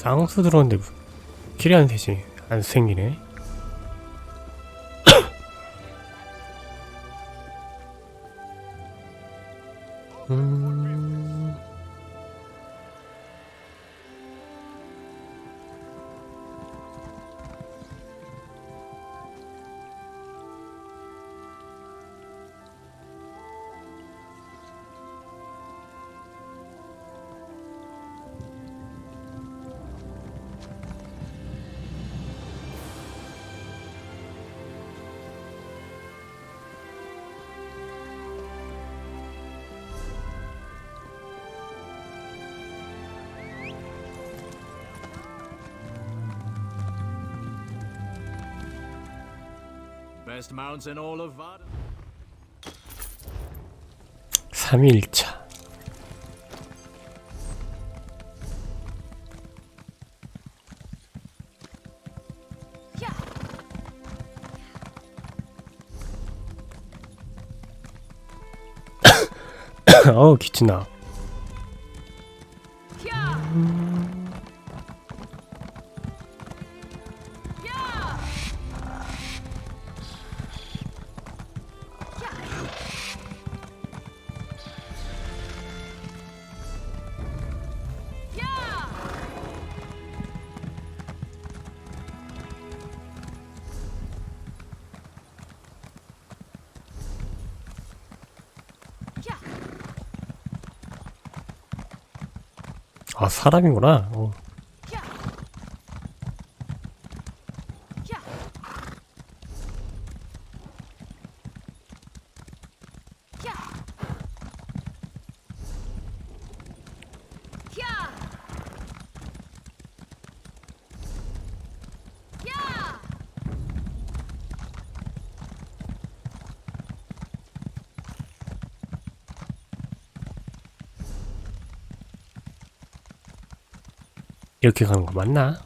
쌍수 들어오는데 킬이 안 생기네. Best mounts in all of Varden. 3일차. 어우 기침나. 아 사람이구나. 이렇게 가는 거 맞나?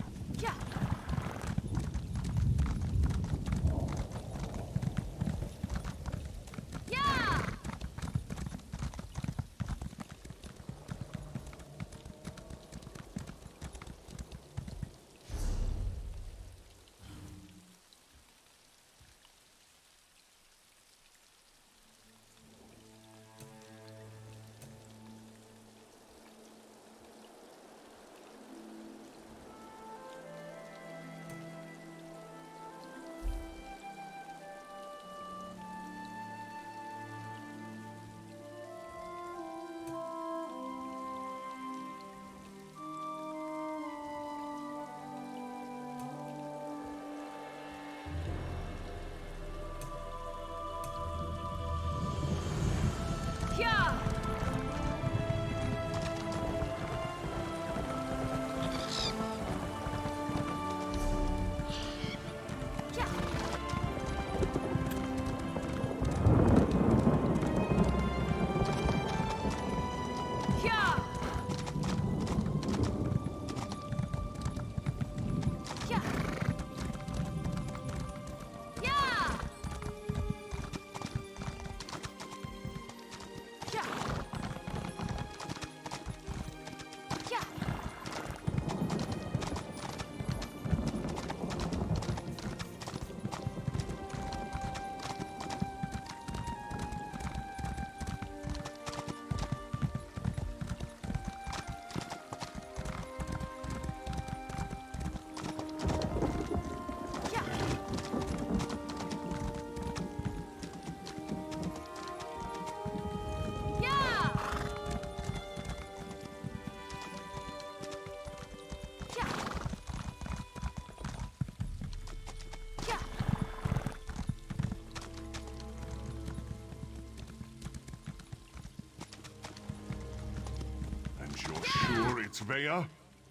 Sveya?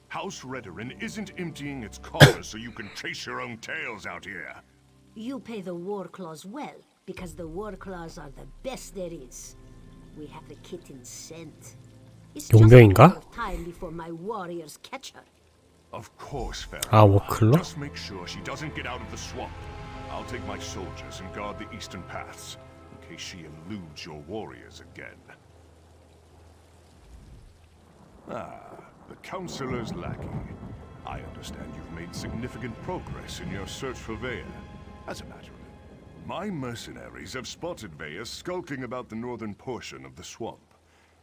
House Redoran isn't emptying its coffers so you can chase your own tails out here. You pay the war claws well, because the war claws are the best there is. We have the kitten scent. It's just a 용병인가? matter of time before my warriors catch her. Of course, Farah. 아 워클로? Just make sure she doesn't get out of the swamp. I'll take my soldiers and guard the eastern paths, in case she eludes your warriors again. Ah, the Counselor's lackey. I understand you've made significant progress in your search for Veya. As a matter of it, my mercenaries have spotted Veya skulking about the northern portion of the swamp.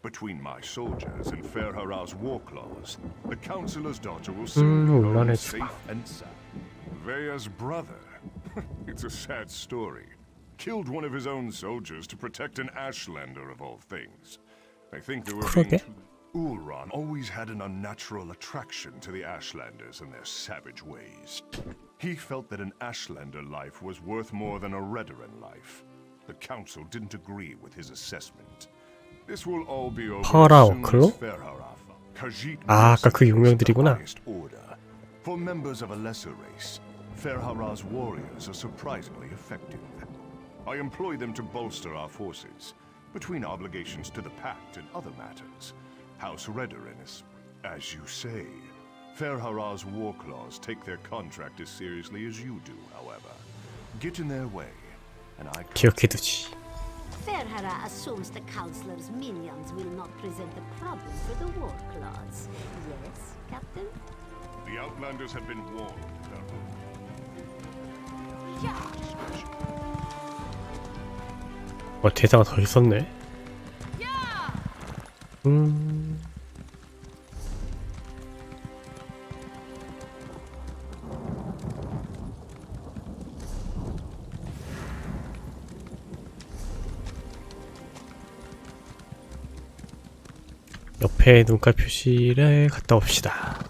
Between my soldiers and Ferhara's war claws, the Councilor's daughter will soon be home safe and sound. Veya's brother. It's a sad story. Killed one of his own soldiers to protect an Ashlander of all things. I think there were being Ulron always had an unnatural attraction to the Ashlanders and their savage ways. He felt that an Ashlander life was worth more than a Redoran life. The council didn't agree with his assessment. This will all be over as soon as Ferhara. Khajiit 아까 그 용명들이구나. For members of a lesser race, Ferhara's warriors are surprisingly effective. I employ them to bolster our forces, between obligations to the Pact and other matters. House Redoran is, as you say. Ferhara's war claws take their contract as seriously as you do, however. Get in their way, and I 기억해두지. Ferhara assumes the Councilor's minions will not present a problem for the war claws. Yes, Captain? The Outlanders have been warned, 대사가 더 있었네. 옆에 눈깔 표시를 갔다 옵시다.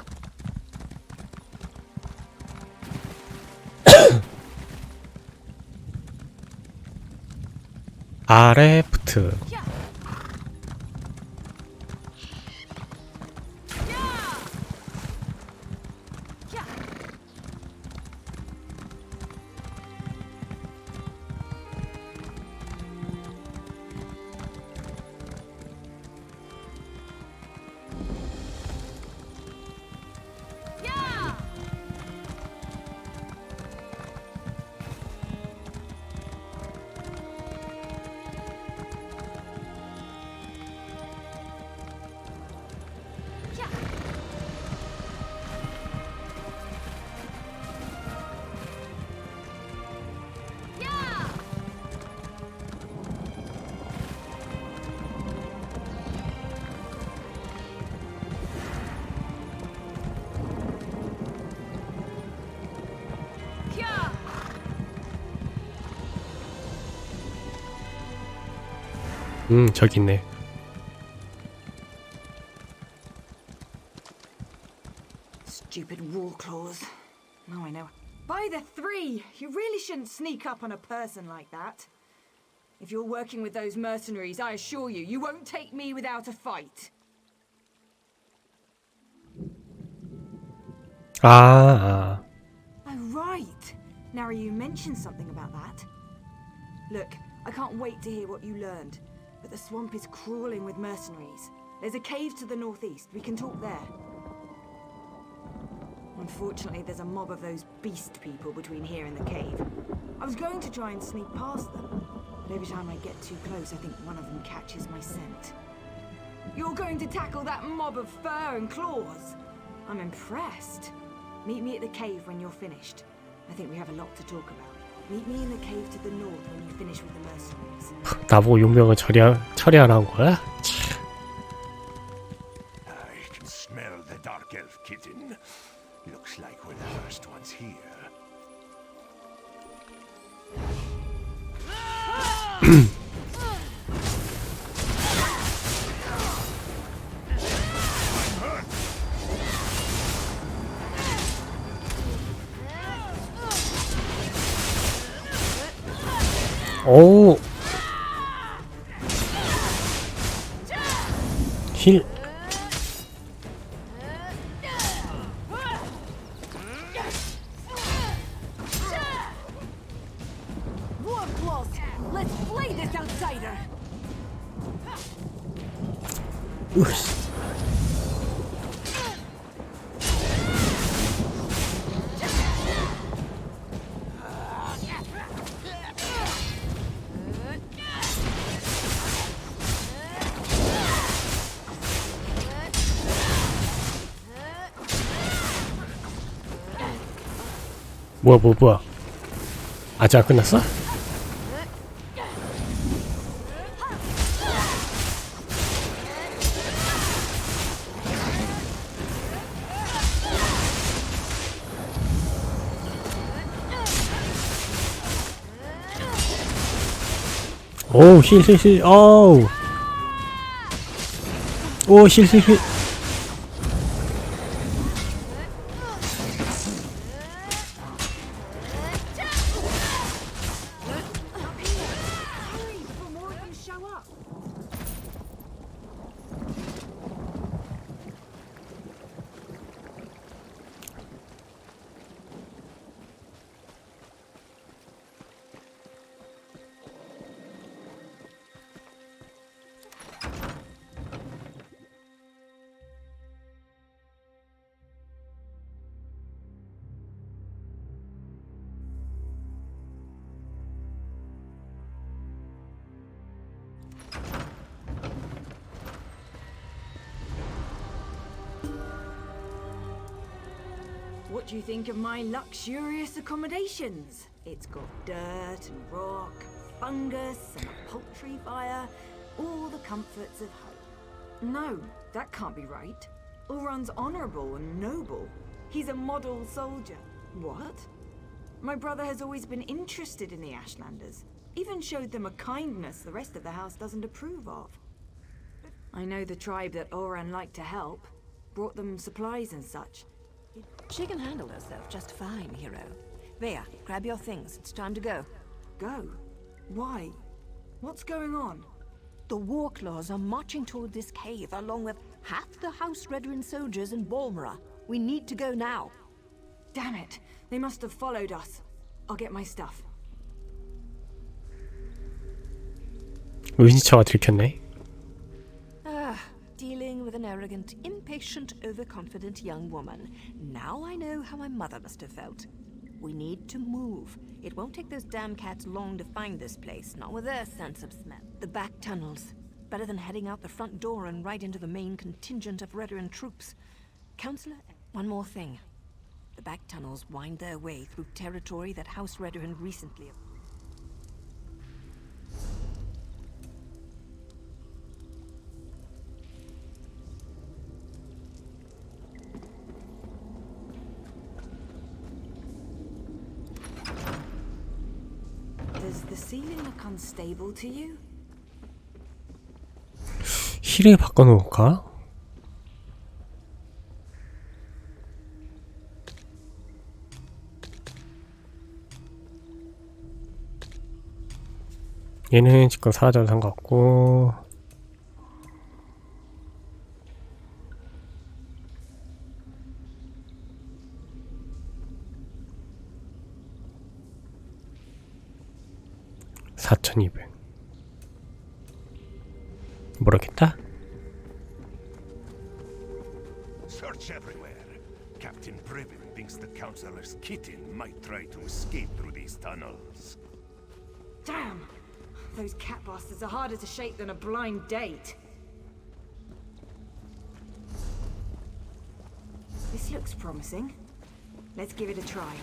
아래프트. 저기 있네. Stupid war claws. Now I know. By the three! You really shouldn't sneak up on a person like that. If you're working with those mercenaries, I assure you, you won't take me without a fight. Oh, right. Now you mentioned something about that. Look, I can't wait to hear what you learned. But the swamp is crawling with mercenaries. There's a cave to the northeast. We can talk there. Unfortunately, there's a mob of those beast people between here and the cave. I was going to try and sneak past them, but every time I get too close, I think one of them catches my scent. You're going to tackle that mob of fur and claws? I'm impressed. Meet me at the cave when you're finished. I think we have a lot to talk about. Meet me in the cave to the north when you finish with the mercenaries. 나보고 용병을 처리하라는 거야? I can smell the dark elf kitten. Looks like we're the first ones here. 오. 힐. 으씨. 뭐야. 아직 안 끝났어? 오, 힐. 어우. 오, 힐. Before more of them show up. What do you think of my luxurious accommodations? It's got dirt and rock, fungus and a poultry fire, all the comforts of home. No, that can't be right. Ulron's honorable and noble. He's a model soldier. What? My brother has always been interested in the Ashlanders. Even showed them a kindness the rest of the house doesn't approve of. I know the tribe that Oran liked to help. Brought them supplies and such. She can handle herself just fine, hero. Vea, grab your things. It's time to go. Go? Why? What's going on? The war claws are marching toward this cave, along with half the House Redoran soldiers in Balmora. We need to go now. Damn it! They must have followed us. I'll get my stuff. 은시처가 들켰네. Dealing with an arrogant, impatient, overconfident young woman. Now I know how my mother must have felt. We need to move. It won't take those damn cats long to find this place, not with their sense of smell. The back tunnels. Better than heading out the front door and right into the main contingent of Redoran troops. Counselor, one more thing. The back tunnels wind their way through territory that House Redoran recently... Does the ceiling look unstable to you? 힐을 바꿔놓을까? 얘는 지금 사라져도 상관없고. (4200) 모르겠다. Search everywhere. Captain Privin thinks the Councillor's kitten might try to escape through these tunnels. Damn! Those cat bastards are harder to shake than a blind date. This looks promising. Let's give it a try.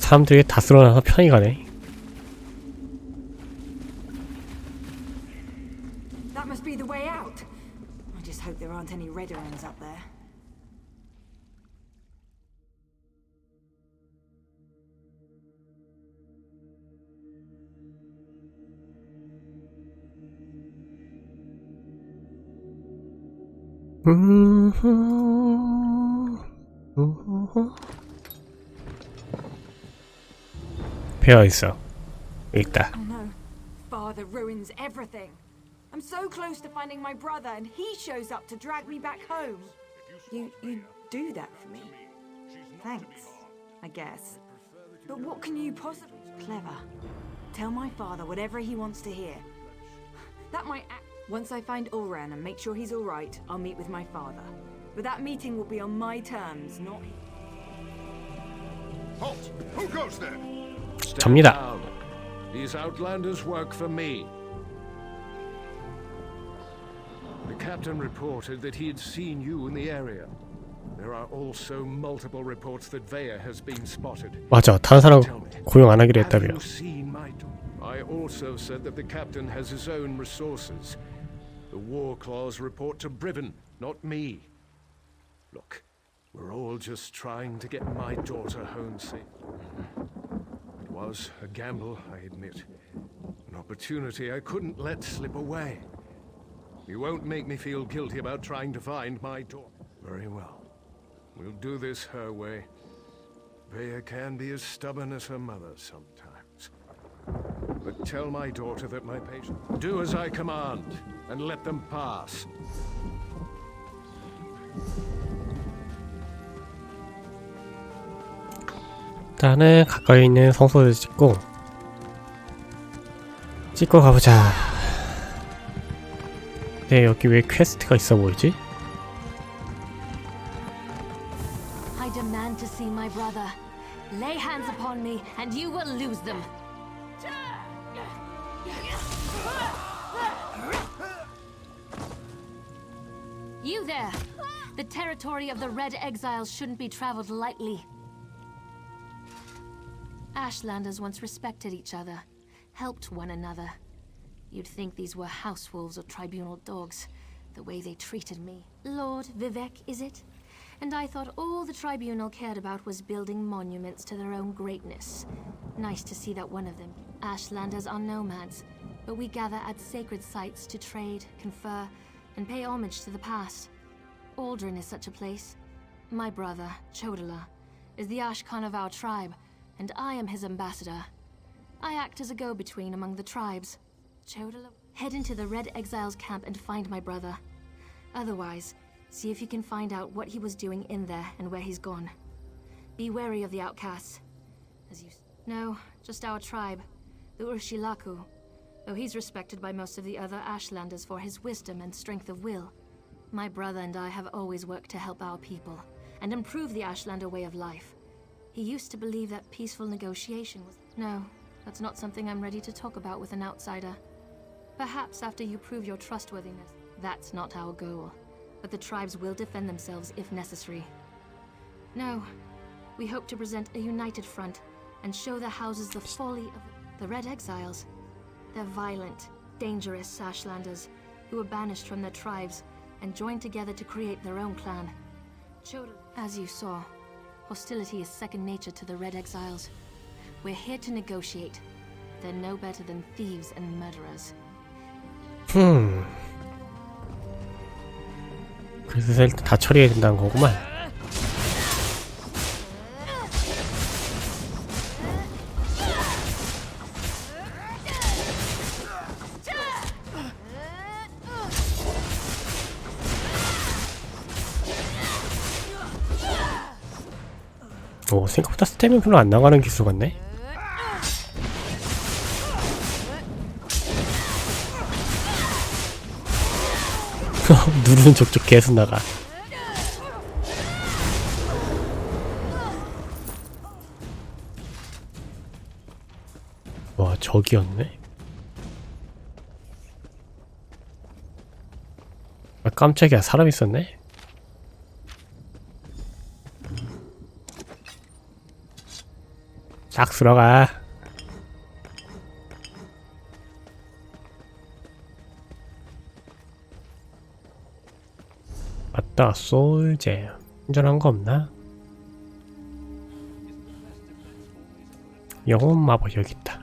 사람들이 다 쓸어놔서 편히 가네. That must be the way out. I just hope there aren't any Redderans up there. 배어 있어. 있다. Oh no. Father ruins everything. I'm so close to finding my brother and he shows up to drag me back home. You do that for me? Thanks, I guess. But what can you possibly... Clever. Tell my father whatever he wants to hear. That might act... Once I find Ulran and make sure he's alright, I'll meet with my father. But that meeting will be on my terms, not... Halt! Who goes there? 접니다. Down. These outlanders work for me. The captain reported that he had seen you in the area. There are also multiple reports that Vea has been spotted. 맞아, 다른 사람 Tell me, 고용 안 하기로 have 했다며. you seen my I also said that the captain has his own resources. The war claws report to Briven, not me. Look, we're all just trying to get my daughter home safe. It was a gamble, I admit. An opportunity I couldn't let slip away. You won't make me feel guilty about trying to find my daughter. Very well. We'll do this her way. Vea can be as stubborn as her mother sometimes. But tell my daughter that my patient... Do as I command, and let them pass. 일단은 가까이 있는 성소를 찍고 가보자. 네, 여기 왜 퀘스트가 있어 보이지? I demand to see my brother. Lay hands upon me, and you will lose them. You there! The territory of the Red Exiles shouldn't be traveled lightly. Ashlanders once respected each other, helped one another. You'd think these were house wolves or tribunal dogs, the way they treated me. Lord Vivek, is it? And I thought all the tribunal cared about was building monuments to their own greatness. Nice to see that one of them. Ashlanders are nomads, but we gather at sacred sites to trade, confer, and pay homage to the past. Aldrin is such a place. My brother, Chodala, is the Ashkan of our tribe, and I am his ambassador. I act as a go-between among the tribes. Chodala, head into the Red Exiles camp and find my brother. Otherwise, see if you can find out what he was doing in there and where he's gone. Be wary of the outcasts. No, just our tribe, the Urshilaku. Though he's respected by most of the other Ashlanders for his wisdom and strength of will. My brother and I have always worked to help our people and improve the Ashlander way of life. He used to believe that peaceful negotiation was... No, that's not something I'm ready to talk about with an outsider. Perhaps after you prove your trustworthiness. That's not our goal. But the tribes will defend themselves if necessary. No, we hope to present a united front and show the houses the folly of the Red Exiles. They're violent, dangerous Ashlanders who were banished from their tribes and joined together to create their own clan. As you saw, hostility is second nature to the Red Exiles. We're here to negotiate. They're no better than thieves and murderers. 그래서 일단 다 처리해야 된다는 거구만. 오, 생각보다 스태미나 별로 안 나가는 기술 같네. 누르는 족족 계속 나가. 와, 저기였네. 아, 깜짝이야, 사람 있었네. 딱 들어가. 맞다, 솔제. 충전한 거 없나? 영혼 마법 여기 있다.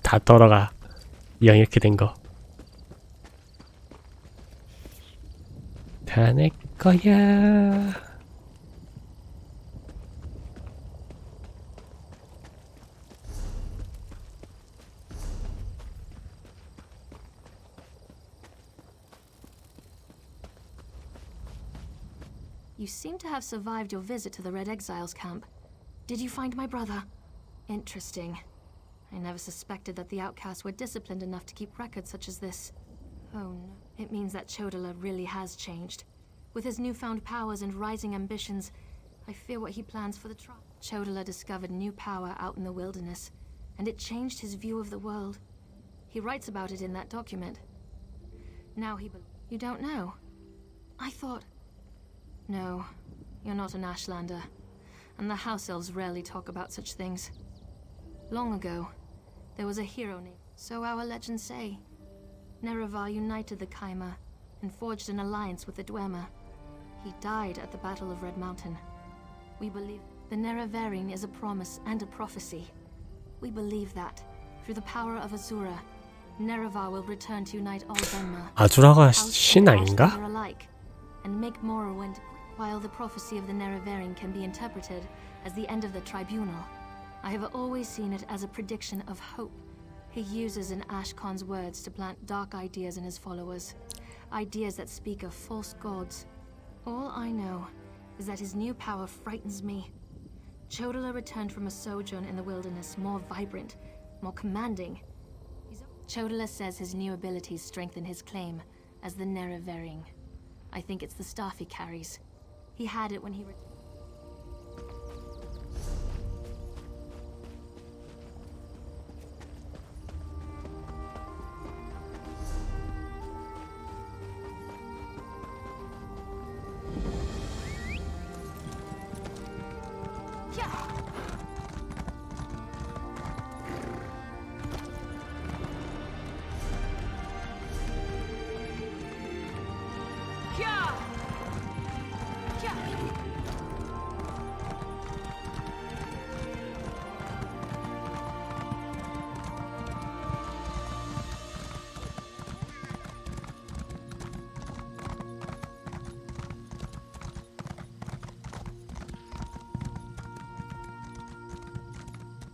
다 돌아가. 이왕 이렇게 된 거. 다 내 거야. You seem to have survived your visit to the Red Exiles camp. Did you find my brother? Interesting. I never suspected that the outcasts were disciplined enough to keep records such as this. Oh no. It means that Chodala really has changed. With his newfound powers and rising ambitions, I fear what he plans for the tribe. Chodala discovered new power out in the wilderness, and it changed his view of the world. He writes about it in that document. Now You don't know? I thought... No, you're not an Ashlander, and the House Elves rarely talk about such things. Long ago, there was a hero named... So our legends say. Nerevar united the Kaima and forged an alliance with the Dwemer. He died at the Battle of Red Mountain. We believe the Nerevarine is a promise and a prophecy. We believe that, through the power of Azura, Nerevar will return to unite all Dunmer. 아주라가 신 아닌가? Alike, and make Morrowind, while the prophecy of the Nerevarine can be interpreted as the end of the Tribunal. I have always seen it as a prediction of hope. He uses an Ashkon's words to plant dark ideas in his followers. Ideas that speak of false gods. All I know is that his new power frightens me. Chodala returned from a sojourn in the wilderness more vibrant, more commanding. Chodala says his new abilities strengthen his claim as the Nerevarine. I think it's the staff he carries. He had it when he...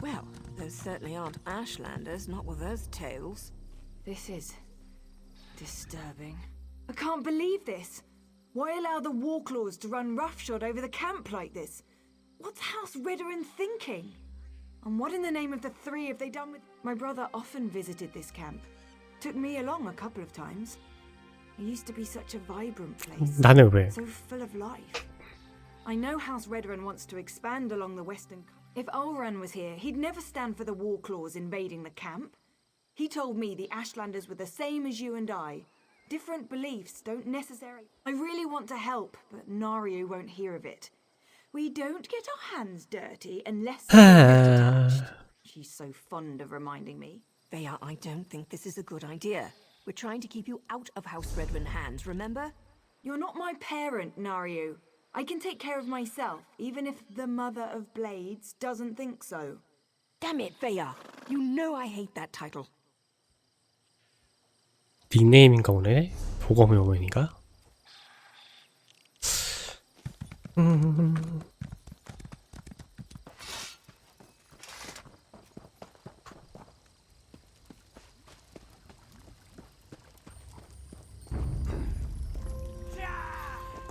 Well, those certainly aren't Ashlanders, not with those tails. This is... disturbing. I can't believe this. Why allow the Warclaws to run roughshod over the camp like this? What's House Redoran thinking? And what in the name of the three have they done with... My brother often visited this camp. Took me along a couple of times. It used to be such a vibrant place. 나는 왜? So full of life. I know House Redoran wants to expand along the western... If Ulran was here, he'd never stand for the Warclaws invading the camp. He told me the Ashlanders were the same as you and I. Different beliefs don't necessarily... I really want to help, but Nario won't hear of it. We don't get our hands dirty unless... She's so fond of reminding me. Veya, I don't think this is a good idea. We're trying to keep you out of House Redwin hands, remember? You're not my parent, Nario. I can take care of myself, even if the Mother of Blades doesn't think so. Damn it, Veya. You know I hate that title. 닉네임인가 보네? 보검의 어머니가?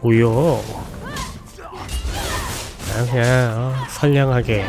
뭐여? 그냥 선량하게.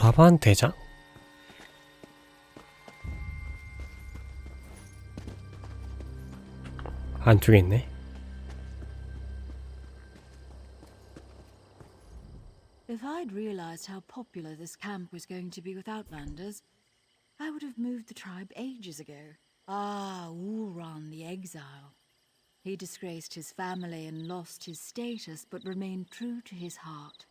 브라반 대장? 안쪽에 있네. If I'd realized how popular this camp was going to be with Outlanders, I would have moved the tribe ages ago. Ah, Ulran the Exile. He disgraced his family and lost his status, but remained true to his heart.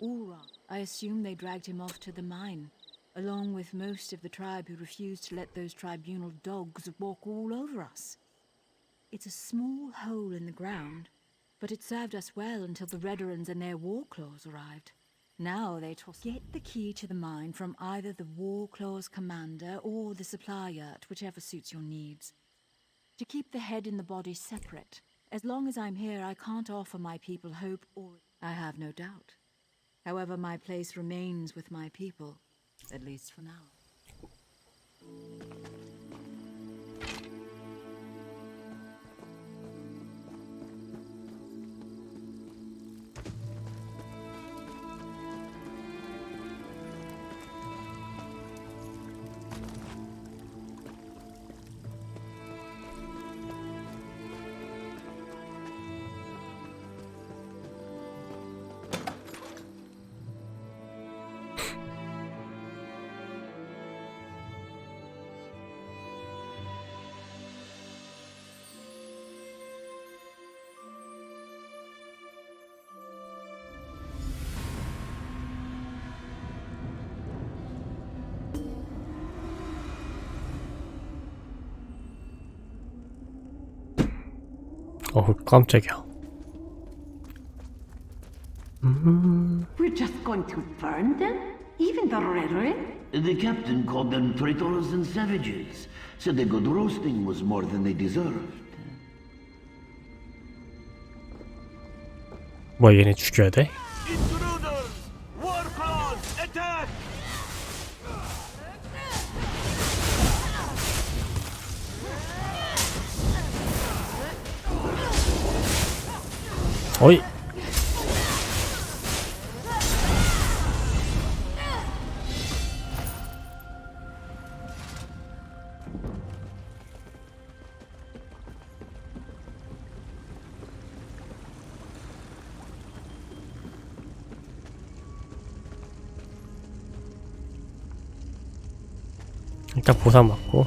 All right. I assume they dragged him off to the mine, along with most of the tribe who refused to let those tribunal dogs walk all over us. It's a small hole in the ground, but it served us well until the Redderans and their war claws arrived. Now they get the key to the mine from either the war claws commander or the supply yurt, whichever suits your needs. To keep the head and the body separate. As long as I'm here, I can't offer my people hope or... I have no doubt. However, my place remains with my people, at least for now. 깜짝이야. We're just going to burn them? Even the Redren? The captain called them traitors and savages. Said the good roasting was more than they deserved. 뭐 얘네 죽여야 돼? Intruders! War claws! Attack! 어이. 일단 보상 맞고.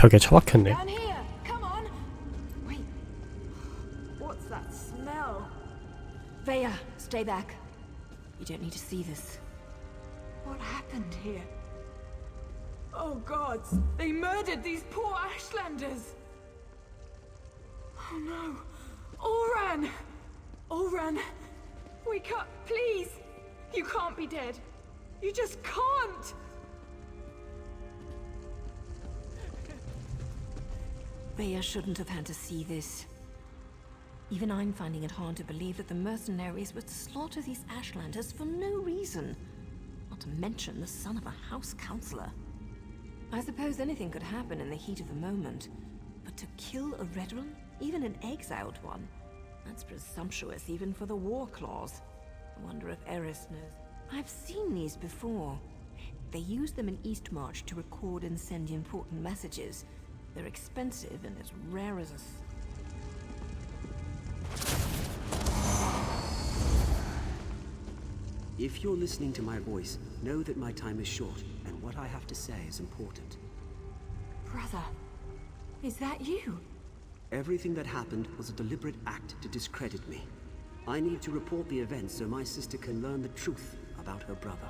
벽에 처박혔네. Down here! Come on! Wait. What's that smell? Veya, stay back. You don't need to see this. What happened here? Oh gods! They murdered these poor Ashlanders! Oh no! Oran! Oran! Wake up, please! You can't be dead! You just can't! Veya shouldn't have had to see this. Even I'm finding it hard to believe that the mercenaries would slaughter these Ashlanders for no reason. Not to mention the son of a house councillor. I suppose anything could happen in the heat of the moment. But to kill a Redron, even an exiled one, that's presumptuous even for the war claws. I wonder if Eris knows. I've seen these before. They use them in Eastmarch to record and send important messages. They're expensive and as rare as a... If you're listening to my voice, know that my time is short, and what I have to say is important. Brother, is that you? Everything that happened was a deliberate act to discredit me. I need to report the events so my sister can learn the truth about her brother.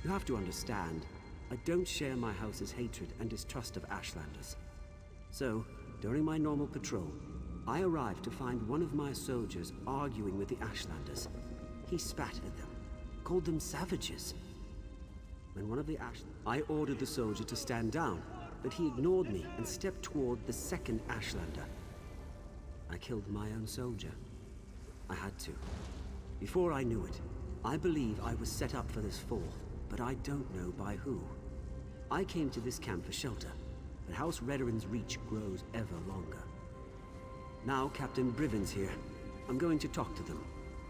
You have to understand, I don't share my house's hatred and distrust of Ashlanders. So, during my normal patrol, I arrived to find one of my soldiers arguing with the Ashlanders. He spat at them, called them savages. When one of the I ordered the soldier to stand down, but he ignored me and stepped toward the second Ashlander. I killed my own soldier. I had to. Before I knew it, I believe I was set up for this fall, but I don't know by who. I came to this camp for shelter, but House Redoran's reach grows ever longer. Now Captain Briven's here. I'm going to talk to them,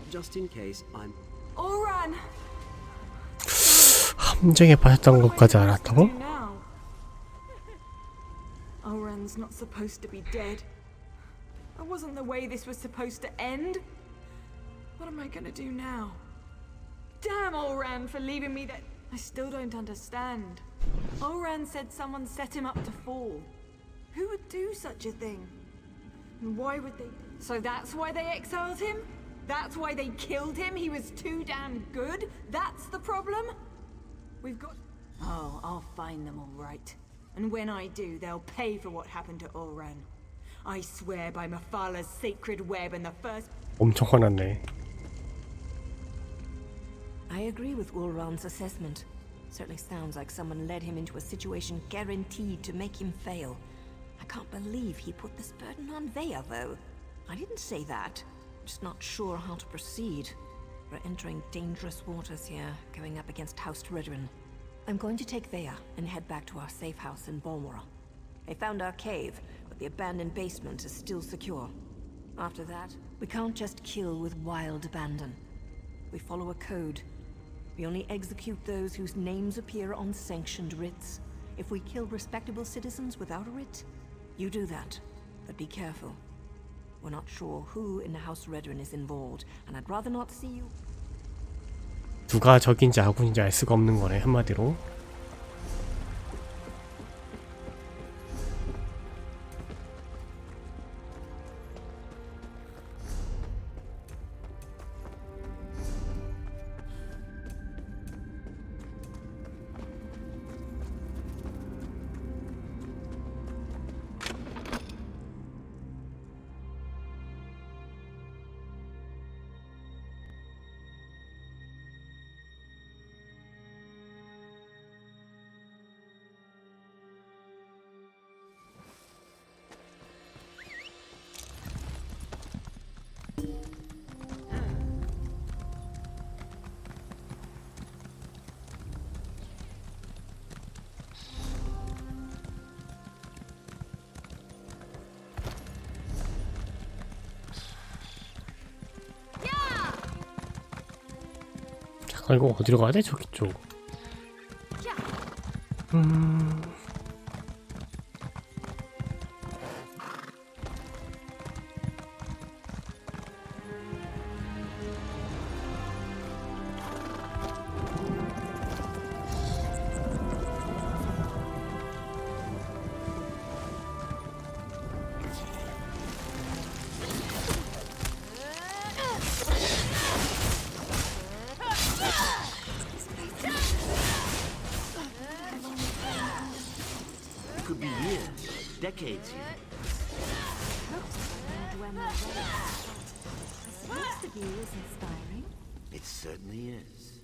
just in case I'm... Oran! 함정에 빠졌던 것까지 알았다고? Oran's not supposed to be dead. That wasn't the way this was supposed to end. What am I gonna do now? Damn Oran for leaving me that... I still don't understand. Oran said someone set him up to fall. Who would do such a thing? And why would they... So that's why they exiled him? That's why they killed him? He was too damn good? That's the problem? We've got... Oh, I'll find them all right. And when I do, they'll pay for what happened to Oran. I swear by Mafala's sacred web and the first... 엄청 화났네. I agree with Ulran's assessment. Certainly sounds like someone led him into a situation guaranteed to make him fail. I can't believe he put this burden on Vea, though. I didn't say that. I'm just not sure how to proceed. We're entering dangerous waters here, going up against House Redoran. I'm going to take Vea and head back to our safe house in Balmora. They found our cave, but the abandoned basement is still secure. After that, we can't just kill with wild abandon. We follow a code. We only execute those whose names appear on sanctioned writs. If we kill respectable citizens without a writ, you do that. But be careful. We're not sure who in the House Redoran is involved, and I'd rather not see you. 누가 적인지 아군인지 알 수가 없는 거네, 한마디로. 잠깐 이거 어디로 가야 돼? 저기 쪽. Could be years, decades even. This view is inspiring. It certainly is.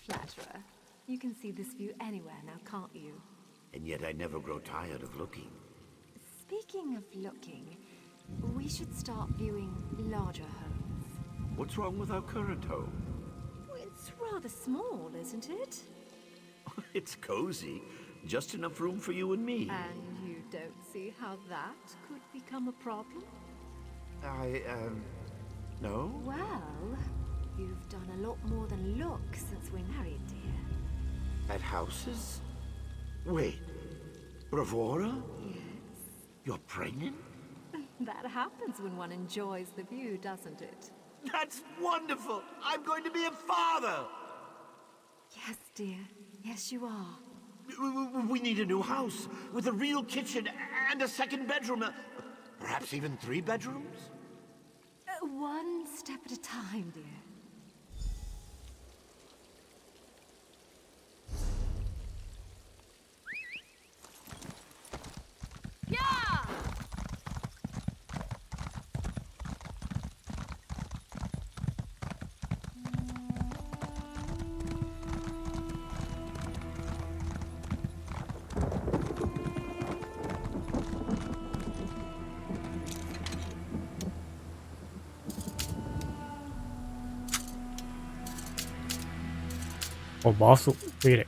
Flatterer. You can see this view anywhere now, can't you? And yet I never grow tired of looking. Speaking of looking, we should start viewing larger homes. What's wrong with our current home? It's rather small, isn't it? It's cozy. Just enough room for you and me. And you don't see how that could become a problem? No? Well, you've done a lot more than look since we married, dear. At houses? Wait. Bravura? Yes. You're pregnant? That happens when one enjoys the view, doesn't it? That's wonderful! I'm going to be a father! Yes, dear. Yes, you are. We need a new house with a real kitchen and a second bedroom. Perhaps even 3 bedrooms? One step at a time, dear. 마우스 왜 이래?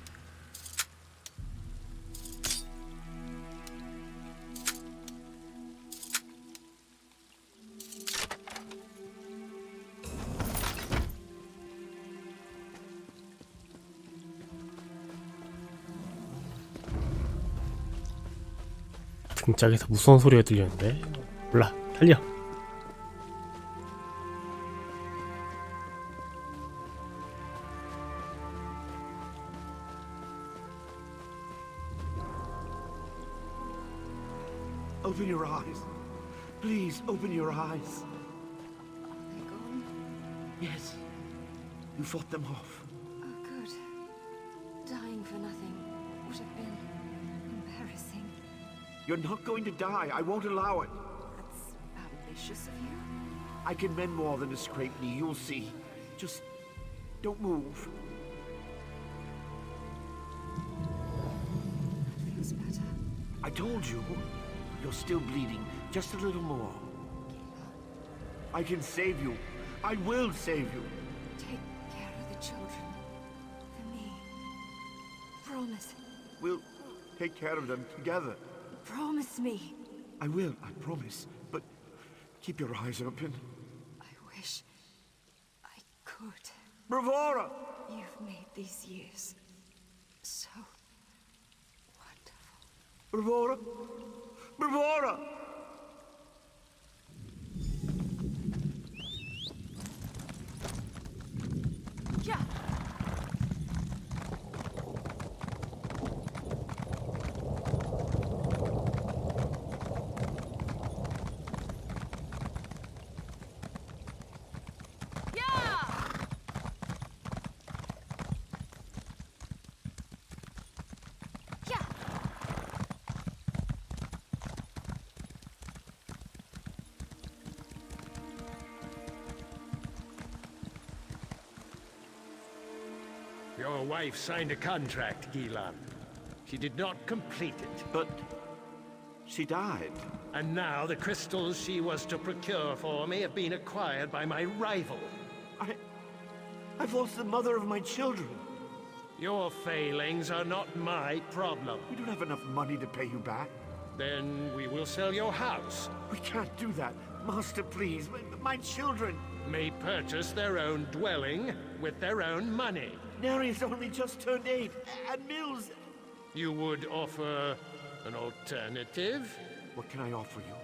등짝에서 무서운 소리가 들리는데 몰라 달려. Open your eyes. Please, open your eyes. Are they gone? Yes. You fought them off. Oh, good. Dying for nothing would have been embarrassing. You're not going to die. I won't allow it. That's ambitious of you. I can mend more than a scraped knee. You'll see. Just don't move. That feels better. I told you. You're still bleeding. Just a little more. I can save you. I will save you. Take care of the children. For me. Promise. We'll take care of them together. Promise me. I will, I promise. But keep your eyes open. I wish I could. Bravura! You've made these years so wonderful. Bravura! Bravura! Yeah. Your wife signed a contract, Gilan. She did not complete it. But she died. And now the crystals she was to procure for me have been acquired by my rival. I've lost the mother of my children. Your failings are not my problem. We don't have enough money to pay you back. Then we will sell your house. We can't do that. Master, please. My children. May purchase their own dwelling with their own money. Neri's only just turned 8, and Mills... You would offer an alternative? What can I offer you?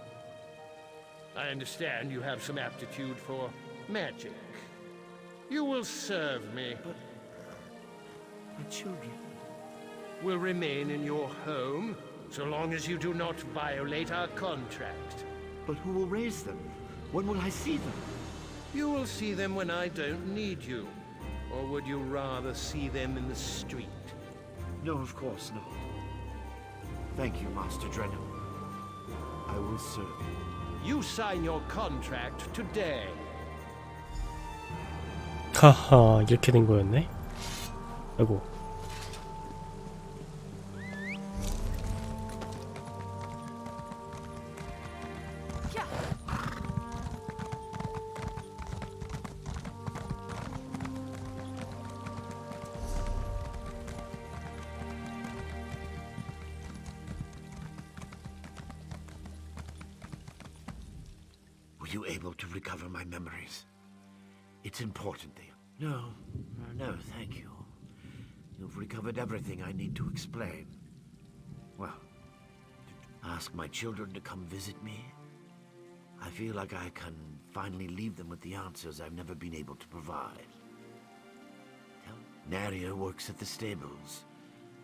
I understand you have some aptitude for magic. You will serve me. But... my children... will remain in your home, so long as you do not violate our contract. But who will raise them? When will I see them? You will see them when I don't need you. Or would you rather see them in the street? No, of course not. Thank you, Master Drennan. I will serve you. You sign your contract today. 하하, 이렇게 된 거였네. 아이고. Were you able to recover my memories? It's important they... No, no, thank you. You've recovered everything I need to explain. Well, ask my children to come visit me. I feel like I can finally leave them with the answers I've never been able to provide. Naria works at the stables.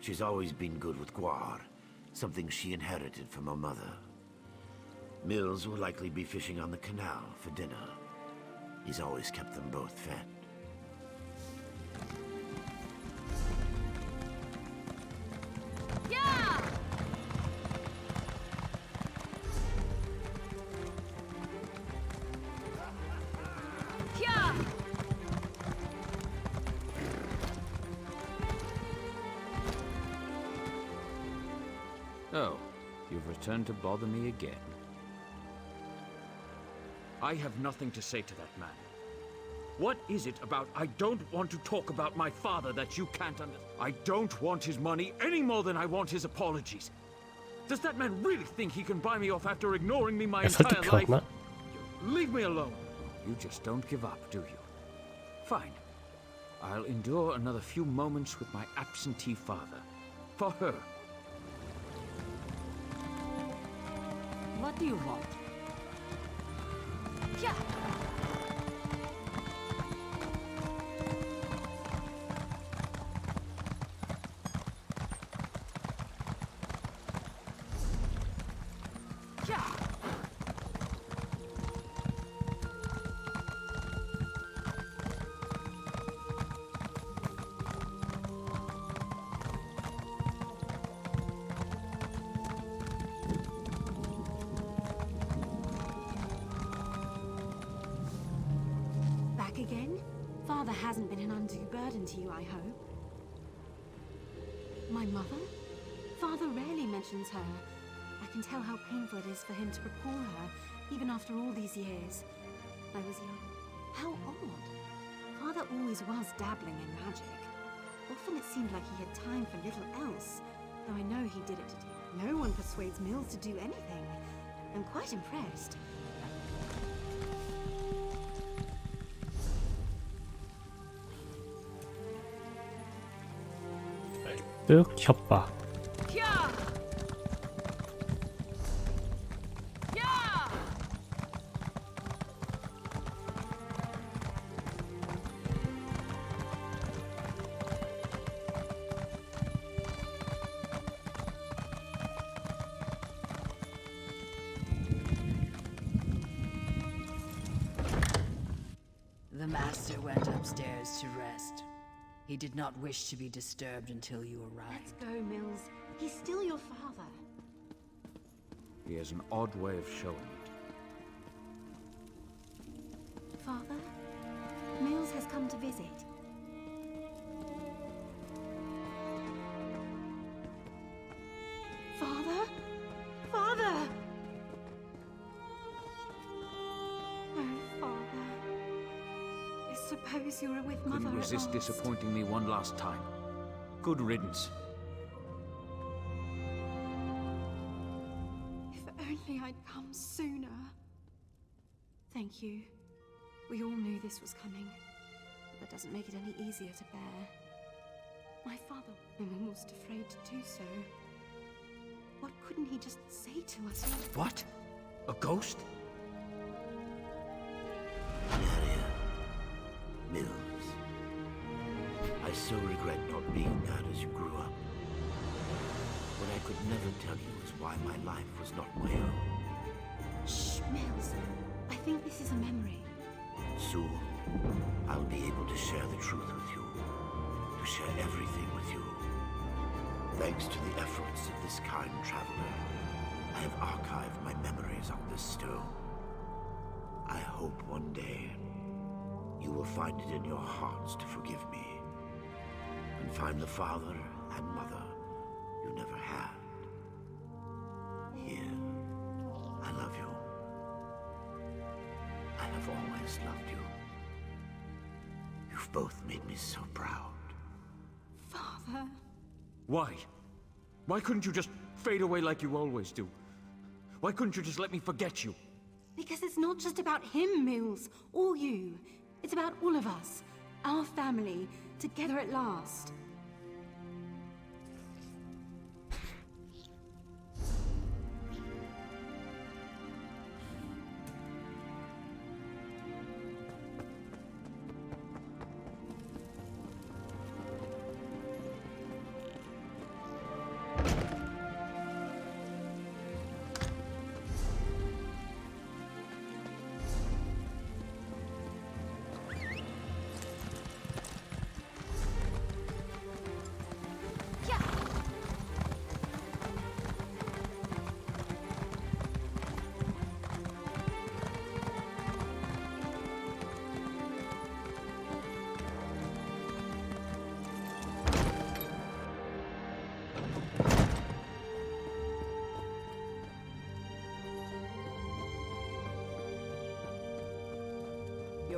She's always been good with guar, something she inherited from her mother. Mills will likely be fishing on the canal for dinner. He's always kept them both fed. Oh, you've returned to bother me again. I have nothing to say to that man. What is it about I don't want to talk about my father that you can't understand? I don't want his money any more than I want his apologies. Does that man really think he can buy me off after ignoring me my entire life? 설득해왔나? Leave me alone. You just don't give up, do you? Fine. I'll endure another few moments with my absentee father. For her. What do you want? Yeah. Back again? Father hasn't been an undue burden to you, I hope. My mother? Father rarely mentions her. I can tell how painful it is for him to recall her, even after all these years. I was young. How odd. Father always was dabbling in magic. Often it seemed like he had time for little else, though I know he did it to do. No one persuades Mills to do anything. I'm quite impressed. 뜩 협박. The master went upstairs to rest. He did not wish to be disturbed until you arrived. Let's go, Mills. He's still your father. He has an odd way of showing it. Father? Mills has come to visit. Father? Father! Oh, Father. I suppose you were with Mother Couldn't resist at last. disappointing me one last time. Good riddance. If only I'd come sooner. Thank you. We all knew this was coming. But that doesn't make it any easier to bear. My father, I'm almost afraid to do so. What couldn't he just say to us? What? A ghost? Nadia. Mills. I so regret not being that as you grew up. What I could never tell you is why my life was not my own. Shh, Mills. I think this is a memory. Soon, I'll be able to share the truth with you. To share everything with you. Thanks to the efforts of this kind traveler, I have archived my memories on this stone. I hope one day you will find it in your hearts to forgive me and find the father and mother you never had. Here, I love you. I have always loved you. You've both made me so proud. Father. Why? Why couldn't you just fade away like you always do? Why couldn't you just let me forget you? Because it's not just about him, Mills, or you. It's about all of us. Our family, together at last.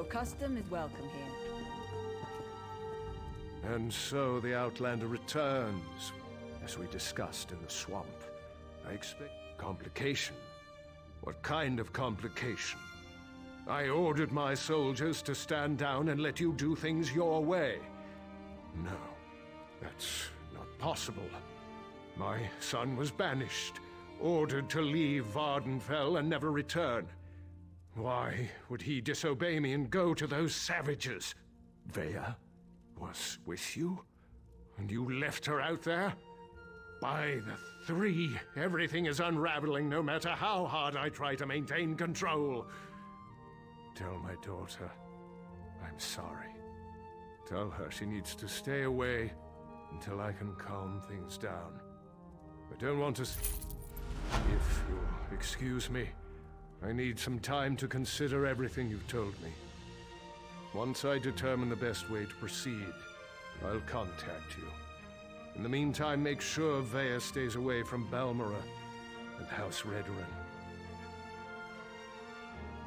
Your custom is welcome here. And so the Outlander returns, as we discussed in the swamp. I expect complication. What kind of complication? I ordered my soldiers to stand down and let you do things your way. No, that's not possible. My son was banished, ordered to leave Vardenfell and never return. Why would he disobey me and go to those savages? Vea was with you? And you left her out there? By the three, everything is unraveling no matter how hard I try to maintain control. Tell my daughter I'm sorry. Tell her she needs to stay away until I can calm things down. I don't want to... If you'll excuse me, I need some time to consider everything you've told me. Once I determine the best way to proceed, I'll contact you. In the meantime, make sure Vea stays away from Balmora and House Redoran.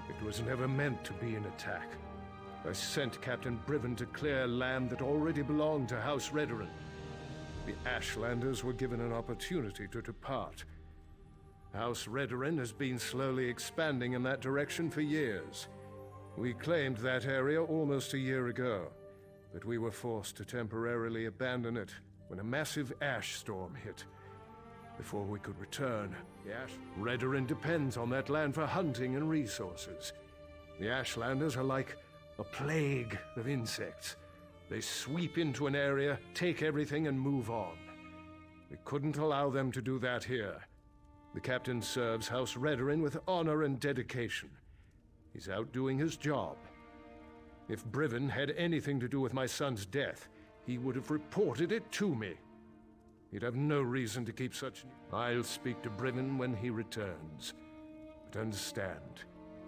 It was never meant to be an attack. I sent Captain Briven to clear land that already belonged to House Redoran. The Ashlanders were given an opportunity to depart. House Redoran has been slowly expanding in that direction for years. We claimed that area almost a year ago, but we were forced to temporarily abandon it when a massive ash storm hit. Before we could return, the Redoran depends on that land for hunting and resources. The Ashlanders are like a plague of insects. They sweep into an area, take everything, and move on. We couldn't allow them to do that here. The captain serves House Redoran with honor and dedication. He's out doing his job. If Briven had anything to do with my son's death, he would have reported it to me. He'd have no reason to keep such... I'll speak to Briven when he returns. But understand,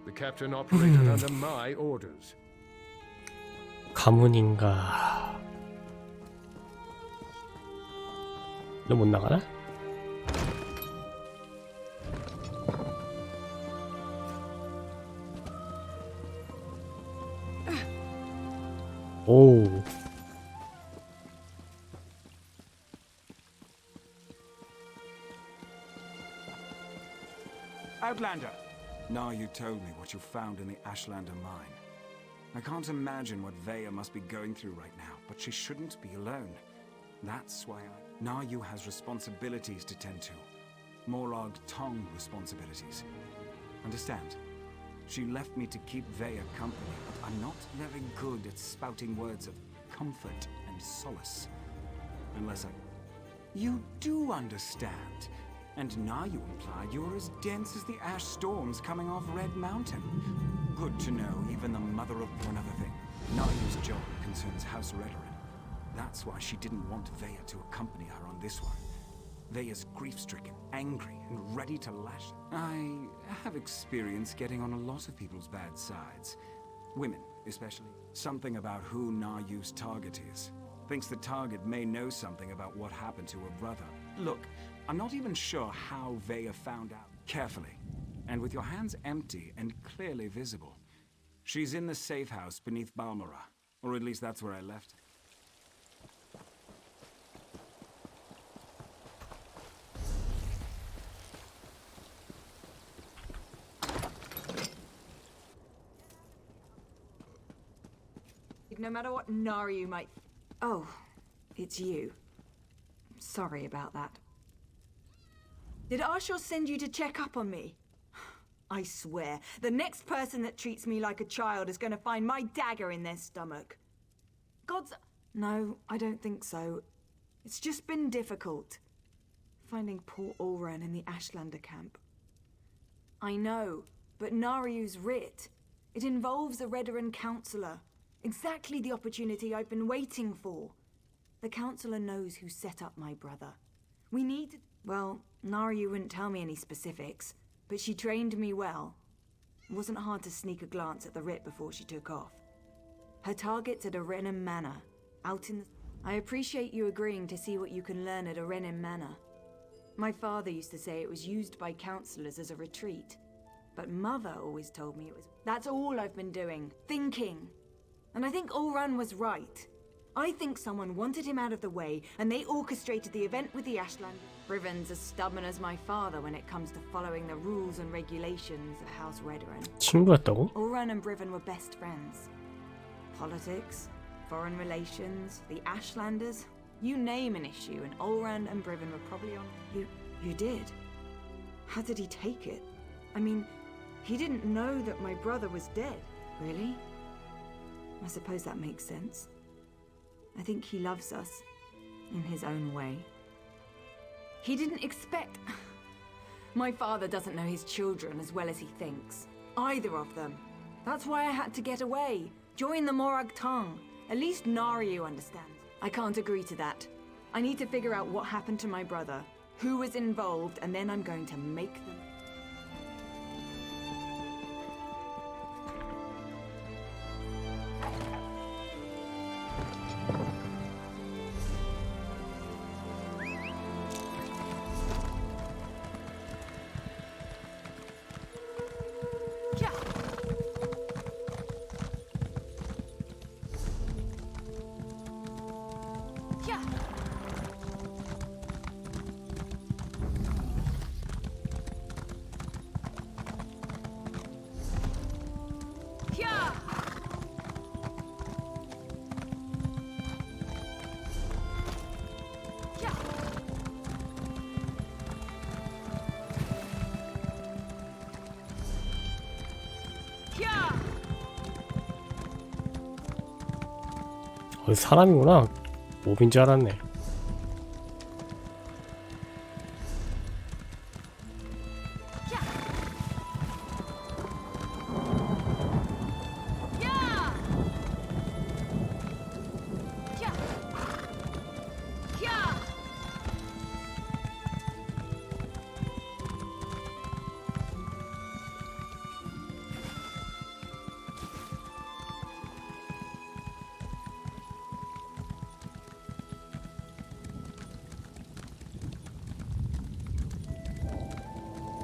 the captain operated under my orders. 가문인가? 너 못 나가나? 오. Outlander! Now you told me what you found in the Ashlander mine. I can't imagine what Vea must be going through right now, but she shouldn't be alone. That's why Naryu has responsibilities to tend to. Morag Tong responsibilities. Understand? She left me to keep Vea company, but I'm not very good at spouting words of comfort and solace. Unless I... You do understand. And now you implied you're as dense as the ash storms coming off Red Mountain. Good to know, even the mother of one other thing. Nayu's job concerns House Redoran. That's why she didn't want Vea to accompany her on this one. Vea's grief-stricken, angry, and ready to lash. I have experience getting on a lot of people's bad sides. Women, especially. Something about who Nayu's target is. Thinks the target may know something about what happened to her brother. Look, I'm not even sure how Vea found out. Carefully, and with your hands empty and clearly visible. She's in the safe house beneath Balmora, or at least that's where I left her. No matter what Naryu might... Oh, it's you. Sorry about that. Did Arshor send you to check up on me? I swear, the next person that treats me like a child is going to find my dagger in their stomach. God's... No, I don't think so. It's just been difficult. Finding poor Ulran in the Ashlander camp. I know, but Naryu's writ. It involves a Redoran counselor. Exactly the opportunity I've been waiting for. The counselor knows who set up my brother. We need... Well, Naryu wouldn't tell me any specifics, but she trained me well. It wasn't hard to sneak a glance at the writ before she took off. Her target's at Arenim Manor, out in the... I appreciate you agreeing to see what you can learn at Arenim Manor. My father used to say it was used by counselors as a retreat, But Mother always told me it was... That's all I've been doing. Thinking. And I think Ulran was right. I think someone wanted him out of the way, and they orchestrated the event with the Ashland. Brivens as stubborn as my father when it comes to following the rules and regulations of House Redoran. 친구였다고? Ulran and Briven were best friends. Politics, foreign relations, the Ashlanders, you name an issue, and Ulran and Briven were probably on... You did? How did he take it? I mean, he didn't know that my brother was dead. Really? I suppose that makes sense. I think he loves us, in his own way. He didn't expect... My father doesn't know his children as well as he thinks. Either of them. That's why I had to get away. Join the Morag Tong. At least Naryu understands. I can't agree to that. I need to figure out what happened to my brother, who was involved, and then I'm going to make them... 사람이구나. 몹인 줄 알았네.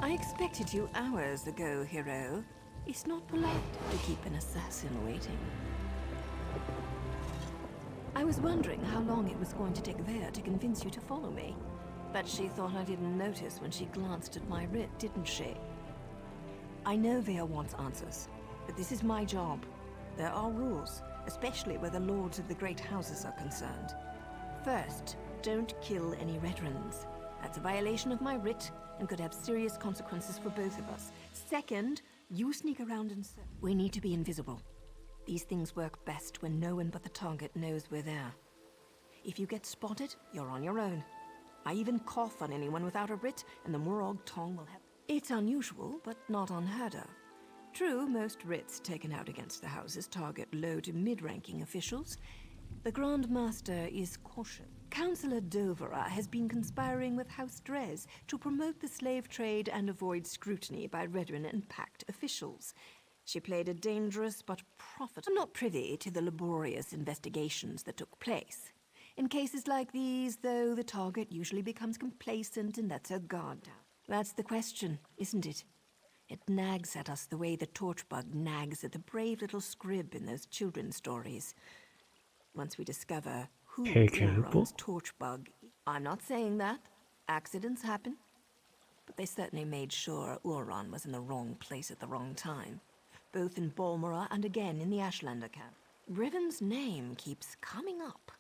I expected you hours ago, hero. It's not polite to keep an assassin waiting. I was wondering how long it was going to take Vea to convince you to follow me. But she thought I didn't notice when she glanced at my writ, didn't she? I know Vea wants answers, but this is my job. There are rules, especially where the lords of the great houses are concerned. First, don't kill any Redrons. That's a violation of my writ and could have serious consequences for both of us. Second, you sneak around and... We need to be invisible. These things work best when no one but the target knows we're there. If you get spotted, you're on your own. I even cough on anyone without a writ, and the Morag Tong will have... It's unusual, but not unheard of. True, most writs taken out against the houses target low to mid-ranking officials. The Grand Master is cautious. Councillor Dovera has been conspiring with House Drez to promote the slave trade and avoid scrutiny by Redrin and Pact officials. She played a dangerous but profitable... I'm not privy to the laborious investigations that took place. In cases like these, though, the target usually becomes complacent and lets her guard down. That's the question, isn't it? It nags at us the way the torchbug nags at the brave little scrib in those children's stories. Once we discover who runs torchbug, I'm not saying that. Accidents happen. But they certainly made sure Ulran was in the wrong place at the wrong time. Both in Balmora and again in the Ashlander camp. Briven's name keeps coming up.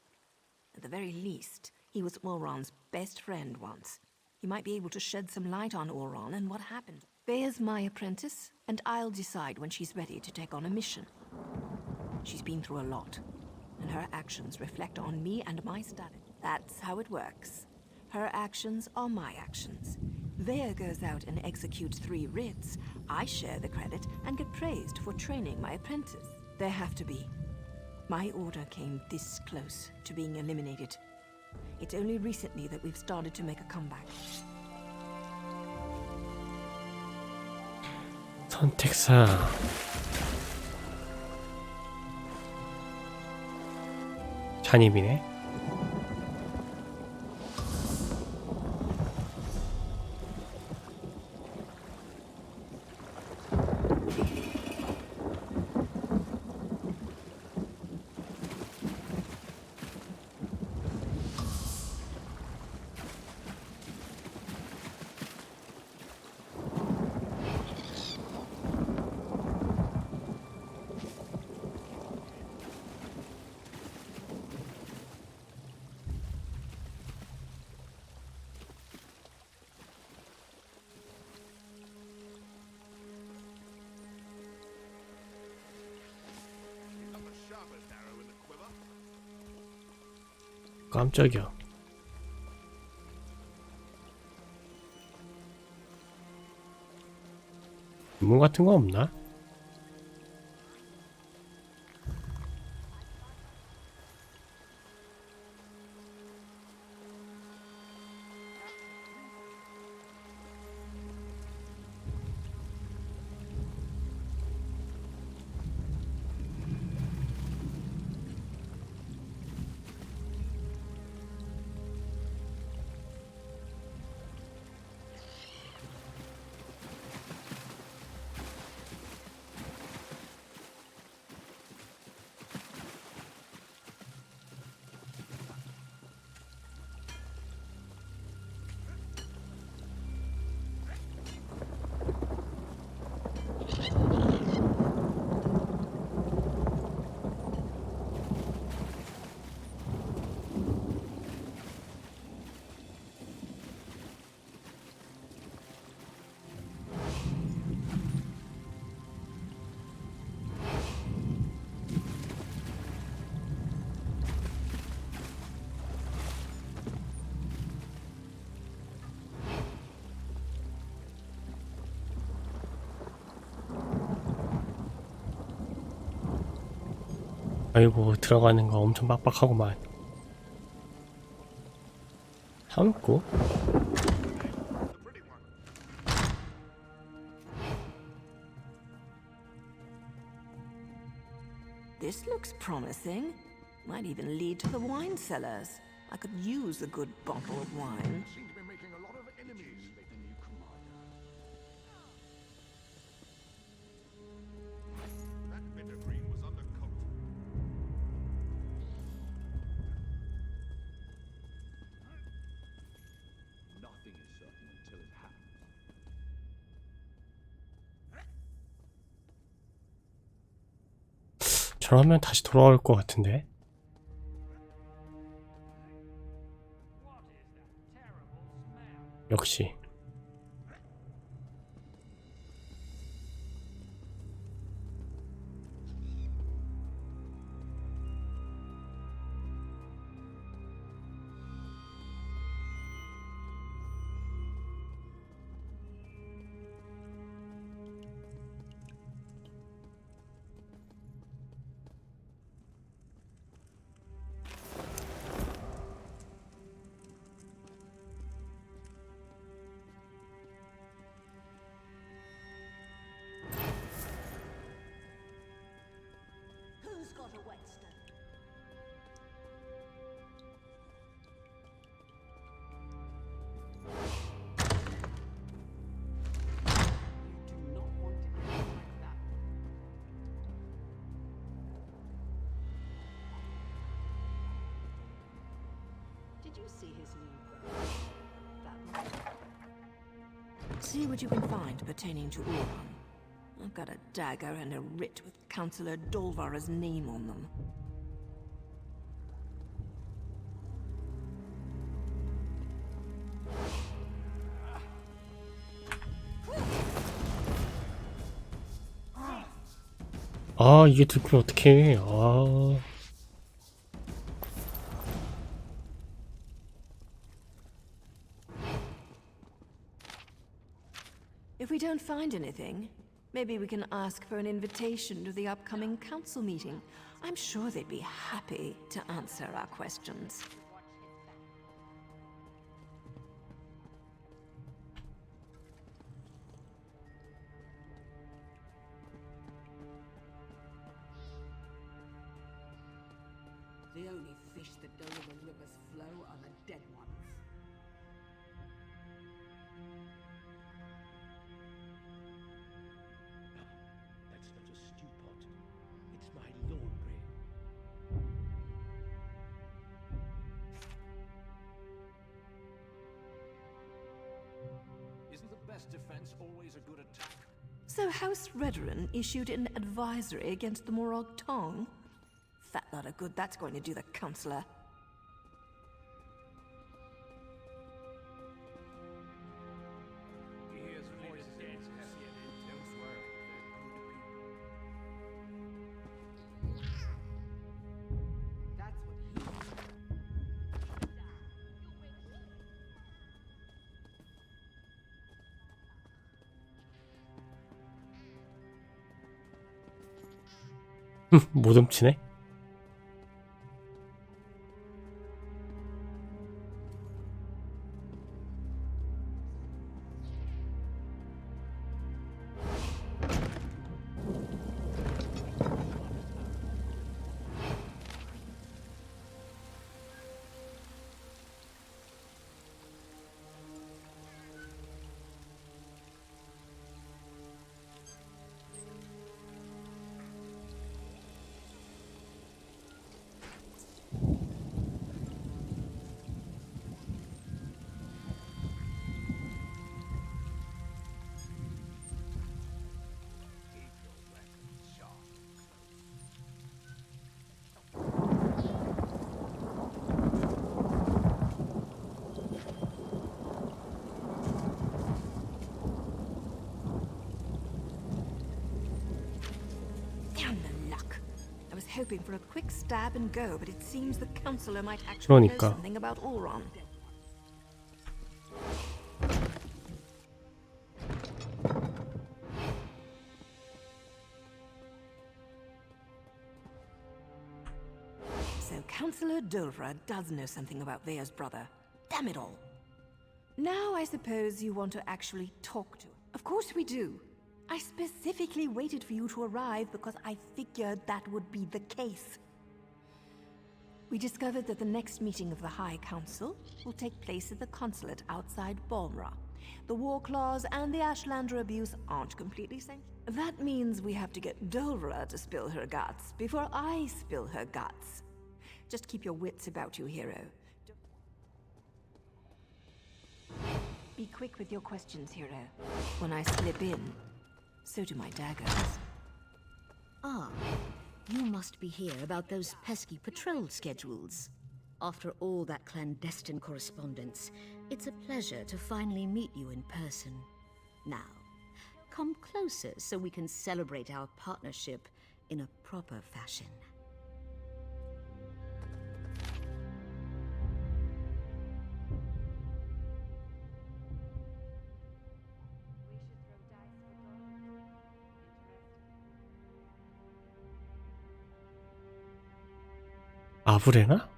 At the very least, he was Ulran's best friend once. He might be able to shed some light on Ulran and what happened. Vea's my apprentice, and I'll decide when she's ready to take on a mission. She's been through a lot, and her actions reflect on me and my status. That's how it works. Her actions are my actions. Vea goes out and executes 3 writs. I share the credit and get praised for training my apprentice. There have to be. My order came this close to being eliminated. It's only recently that we've started to make a comeback. 선택사 잔입이네. 깜짝이야. 문 같은 거 없나? 아이고, 들어가는 거 엄청 빡빡하구만. 참고. This looks promising. Might even lead to the wine cellars. I could use a good bottle of wine. Seem to be making a lot of enemies with the new commander. That bit of green was undercoat. Nothing is certain until it happens. 저러면 다시 돌아올 것 같은데. 역시. Who's got a whetstone? Did you see his new bow? That one? See what you can find pertaining to Auron. I've got a dagger and a writ with Councillor Dolvara's name on them. 아, 이게 들키면 어떡해. 아. If we don't find anything, maybe we can ask for an invitation to the upcoming council meeting. I'm sure they'd be happy to answer our questions. The only fish that go where the rivers flow are the dead ones. That's not a stew pot. It's my laundry. Isn't the best defense always a good attack? So House Redoran issued an advisory against the Morag Tong? Fat lot of good that's going to do the Councillor. He hears voices in his head. Elsewhere, they're good people. That's what he 못 훔치네. Hoping for a quick stab and go, but it seems the counselor might actually know something about Auron. So Councillor Dulvra does know something about Vea's brother. Damn it all. Now I suppose you want to actually talk to him. Of course we do. I specifically waited for you to arrive because I figured that would be the case. We discovered that the next meeting of the High Council will take place at the consulate outside Balmra. The war clause and the Ashlander abuse aren't completely sanctioned. That means we have to get Dulvra to spill her guts before I spill her guts. Just keep your wits about you, hero. Be quick with your questions, hero. When I slip in, so do my daggers. Ah, you must be here about those pesky patrol schedules. After all that clandestine correspondence, it's a pleasure to finally meet you in person. Now, come closer so we can celebrate our partnership in a proper fashion. 아브레나?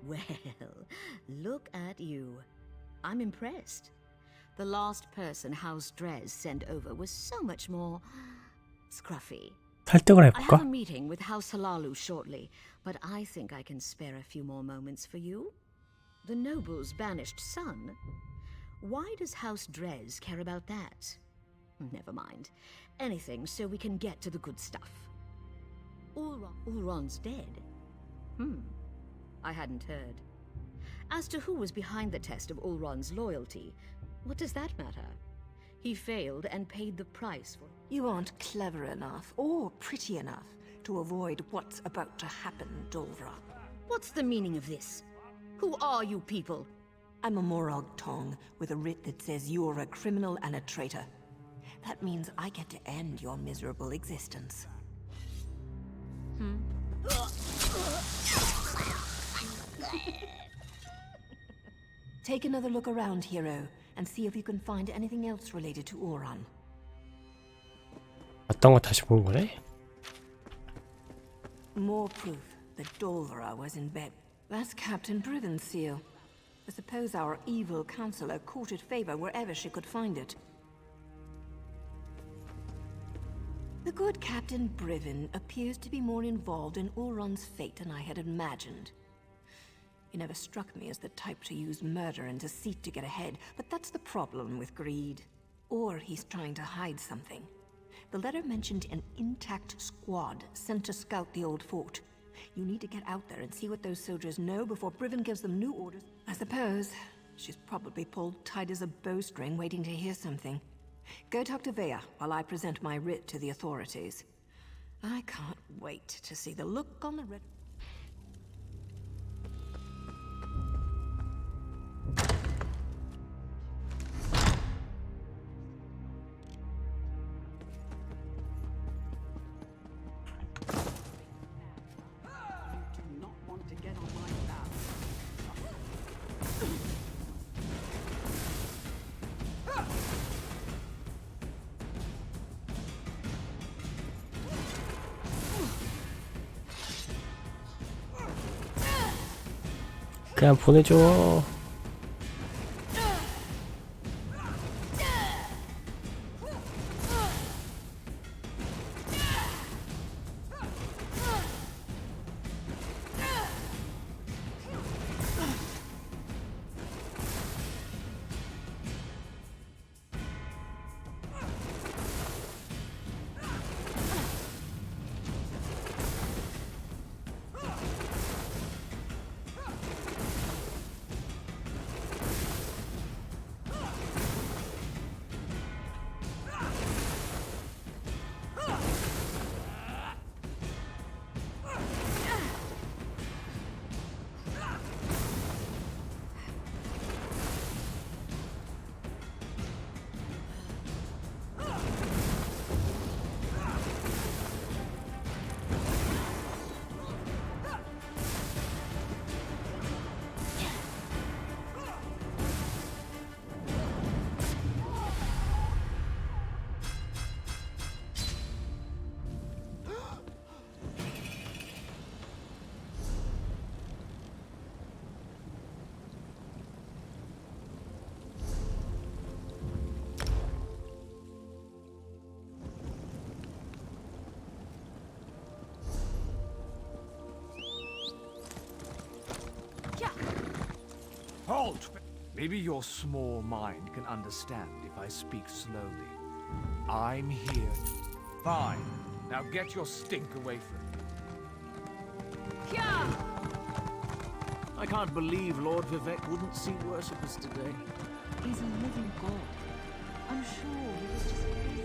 Well, look at you. I'm impressed. The last person House Drez sent over was so much more scruffy. 설득을 I have a 해볼까? meeting with House Halalu shortly, but I think I can spare a few more moments for you. The noble's banished son? Why does House Drez care about that? Never mind. Anything so we can get to the good stuff. Ulron's dead? I hadn't heard. As to who was behind the test of Ulron's loyalty, what does that matter? He failed and paid the price for it. You aren't clever enough or pretty enough to avoid what's about to happen, Dulvra. What's the meaning of this? Who are you people? I'm a Morag Tong with a writ that says you're a criminal and a traitor. That means I get to end your miserable existence. Take another look around, hero, and see if you can find anything else related to Auron. 봤던 거 다시 본 거네? More proof that Dulvra was in bed. That's Captain Briven's seal. I suppose our evil counselor courted favor wherever she could find it. The good Captain Briven appears to be more involved in Auron's fate than I had imagined. He never struck me as the type to use murder and deceit to get ahead, but that's the problem with greed. Or he's trying to hide something. The letter mentioned an intact squad sent to scout the old fort. You need to get out there and see what those soldiers know before Briven gives them new orders. I suppose she's probably pulled tight as a bowstring waiting to hear something. Go talk to Vea while I present my writ to the authorities. I can't wait to see the look on the red... 그냥 보내줘. Halt! Maybe your small mind can understand if I speak slowly. I'm here. Fine. Now get your stink away from me. I can't believe Lord Vivek wouldn't see worshippers today. He's a living god. I'm sure he was just busy.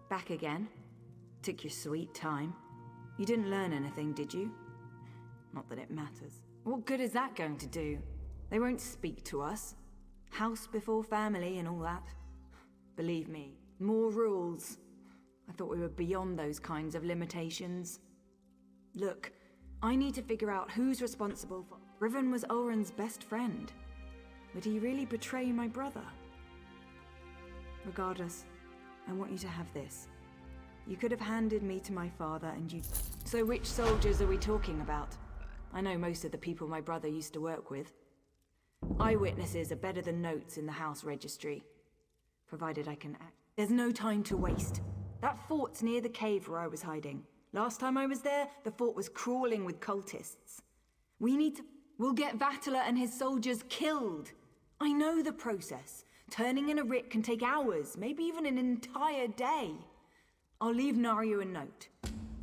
Back again? Took your sweet time. You didn't learn anything, did you? Not that it matters. What good is that going to do? They won't speak to us. House before family and all that. Believe me, more rules. I thought we were beyond those kinds of limitations. Look, I need to figure out who's responsible for... Riven was Ulrun's best friend. Would he really betray my brother? Regardless, I want you to have this. You could have handed me to my father and you... So which soldiers are we talking about? I know most of the people my brother used to work with. Eyewitnesses are better than notes in the house registry. Provided I can act. There's no time to waste. That fort's near the cave where I was hiding. Last time I was there, the fort was crawling with cultists. We need to... We'll get Vatala and his soldiers killed. I know the process. Turning in a writ can take hours, maybe even an entire day. I'll leave Naryu a note.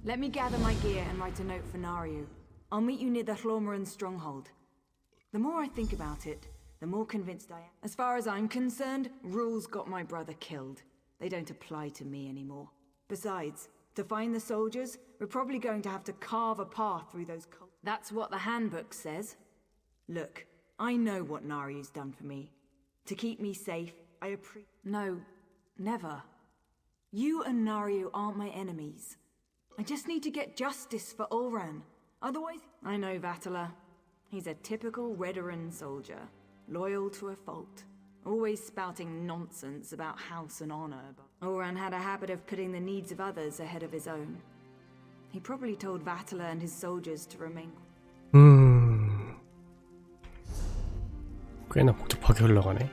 Let me gather my gear and write a note for Naryu. I'll meet you near the Hlormaran stronghold. The more I think about it, the more convinced I am. As far as I'm concerned, rules got my brother killed. They don't apply to me anymore. Besides, to find the soldiers, we're probably going to have to carve a path through those cults. That's what the handbook says. Look, I know what Naryu's done for me. To keep me safe, No, never. You and Naryu aren't my enemies. I just need to get justice for Ulran. Otherwise, I know Vatala. He's a typical Redoran soldier, loyal to a fault. Always spouting nonsense about house and honor. But Ulran had a habit of putting the needs of others ahead of his own. He probably told Vatala and his soldiers to remain... 꽤나 복잡하게 흘러가네.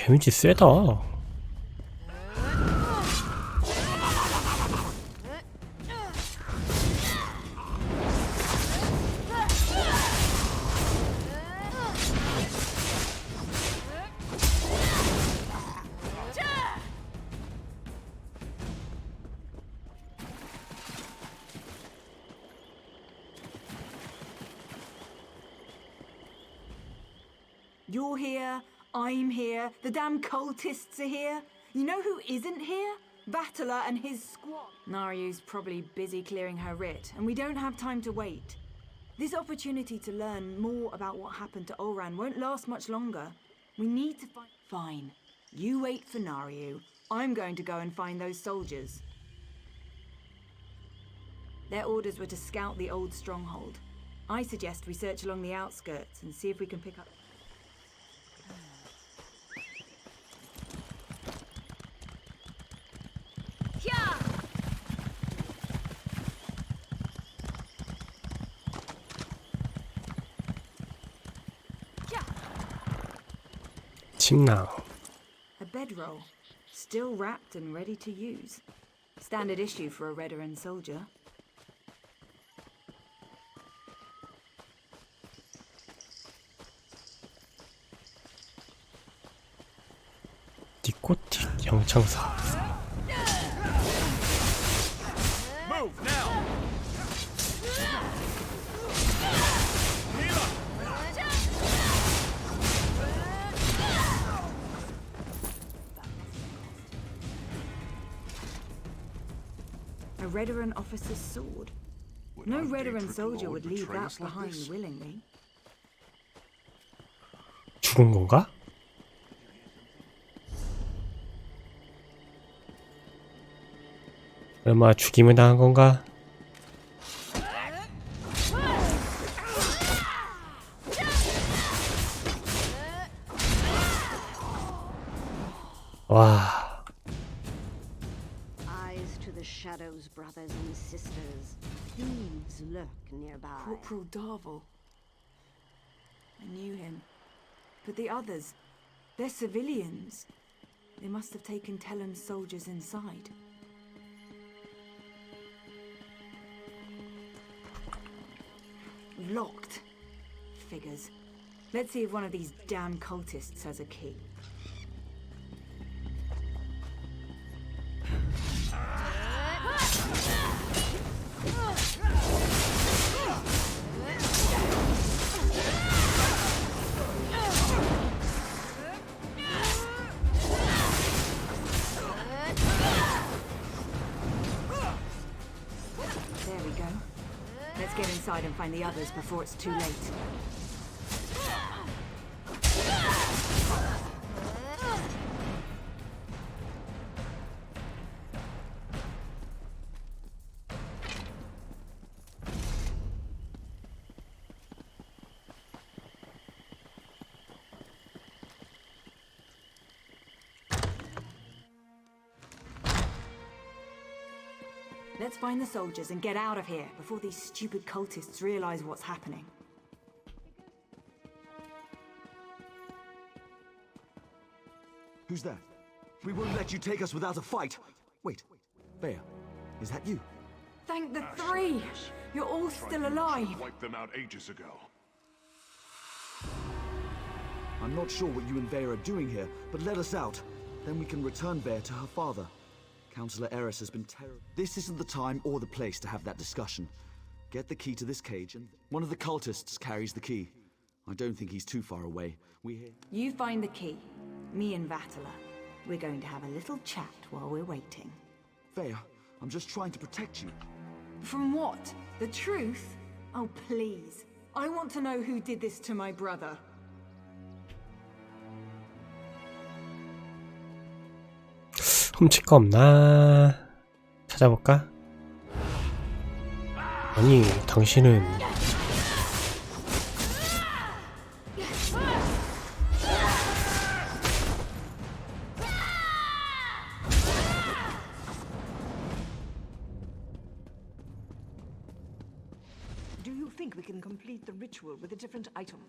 데미지 세다. You're here, I'm here, the damn cultists are here. You know who isn't here? Battler and his squad. Naryu's probably busy clearing her writ, and we don't have time to wait. This opportunity to learn more about what happened to Olran won't last much longer. We need to find... Fine. You wait for Naryu. I'm going to go and find those soldiers. Their orders were to scout the old stronghold. I suggest we search along the outskirts and see if we can pick up... 침낭. A bedroll, still wrapped and ready to use. Standard issue for a Redoran soldier. 니코틱 영창사. Move now. A Redoran officer's sword. No Redoran soldier would leave that behind willingly. 죽은 건가? 얼마 죽임을 당한 건가? 와. Eyes to the shadows, brothers and sisters. Thieves lurk nearby. Corporal Darvel. I knew him. But the others, they're civilians. They must have taken Tellem's soldiers inside. Locked. Figures. Let's see if one of these damn cultists has a key. There we go. Let's get inside and find the others before it's too late. Let's find the soldiers and get out of here before these stupid cultists realize what's happening. Who's that? We won't let you take us without a fight. Wait, Bea, is that you? Thank the three! You're all still alive! Wiped them out ages ago. I'm not sure what you and Vea are doing here, but let us out. Then we can return Vea to her father. Councillor Eris has been terrible. This isn't the time or the place to have that discussion. Get the key to this cage, and one of the cultists carries the key. I don't think he's too far away. You find the key. Me and Vatala. We're going to have a little chat while we're waiting. Vea, I'm just trying to protect you. From what? The truth? Oh, please. I want to know who did this to my brother. 훔칠 거 없나? 찾아볼까? 아니, 당신은 Do you think we can complete the ritual with a different item?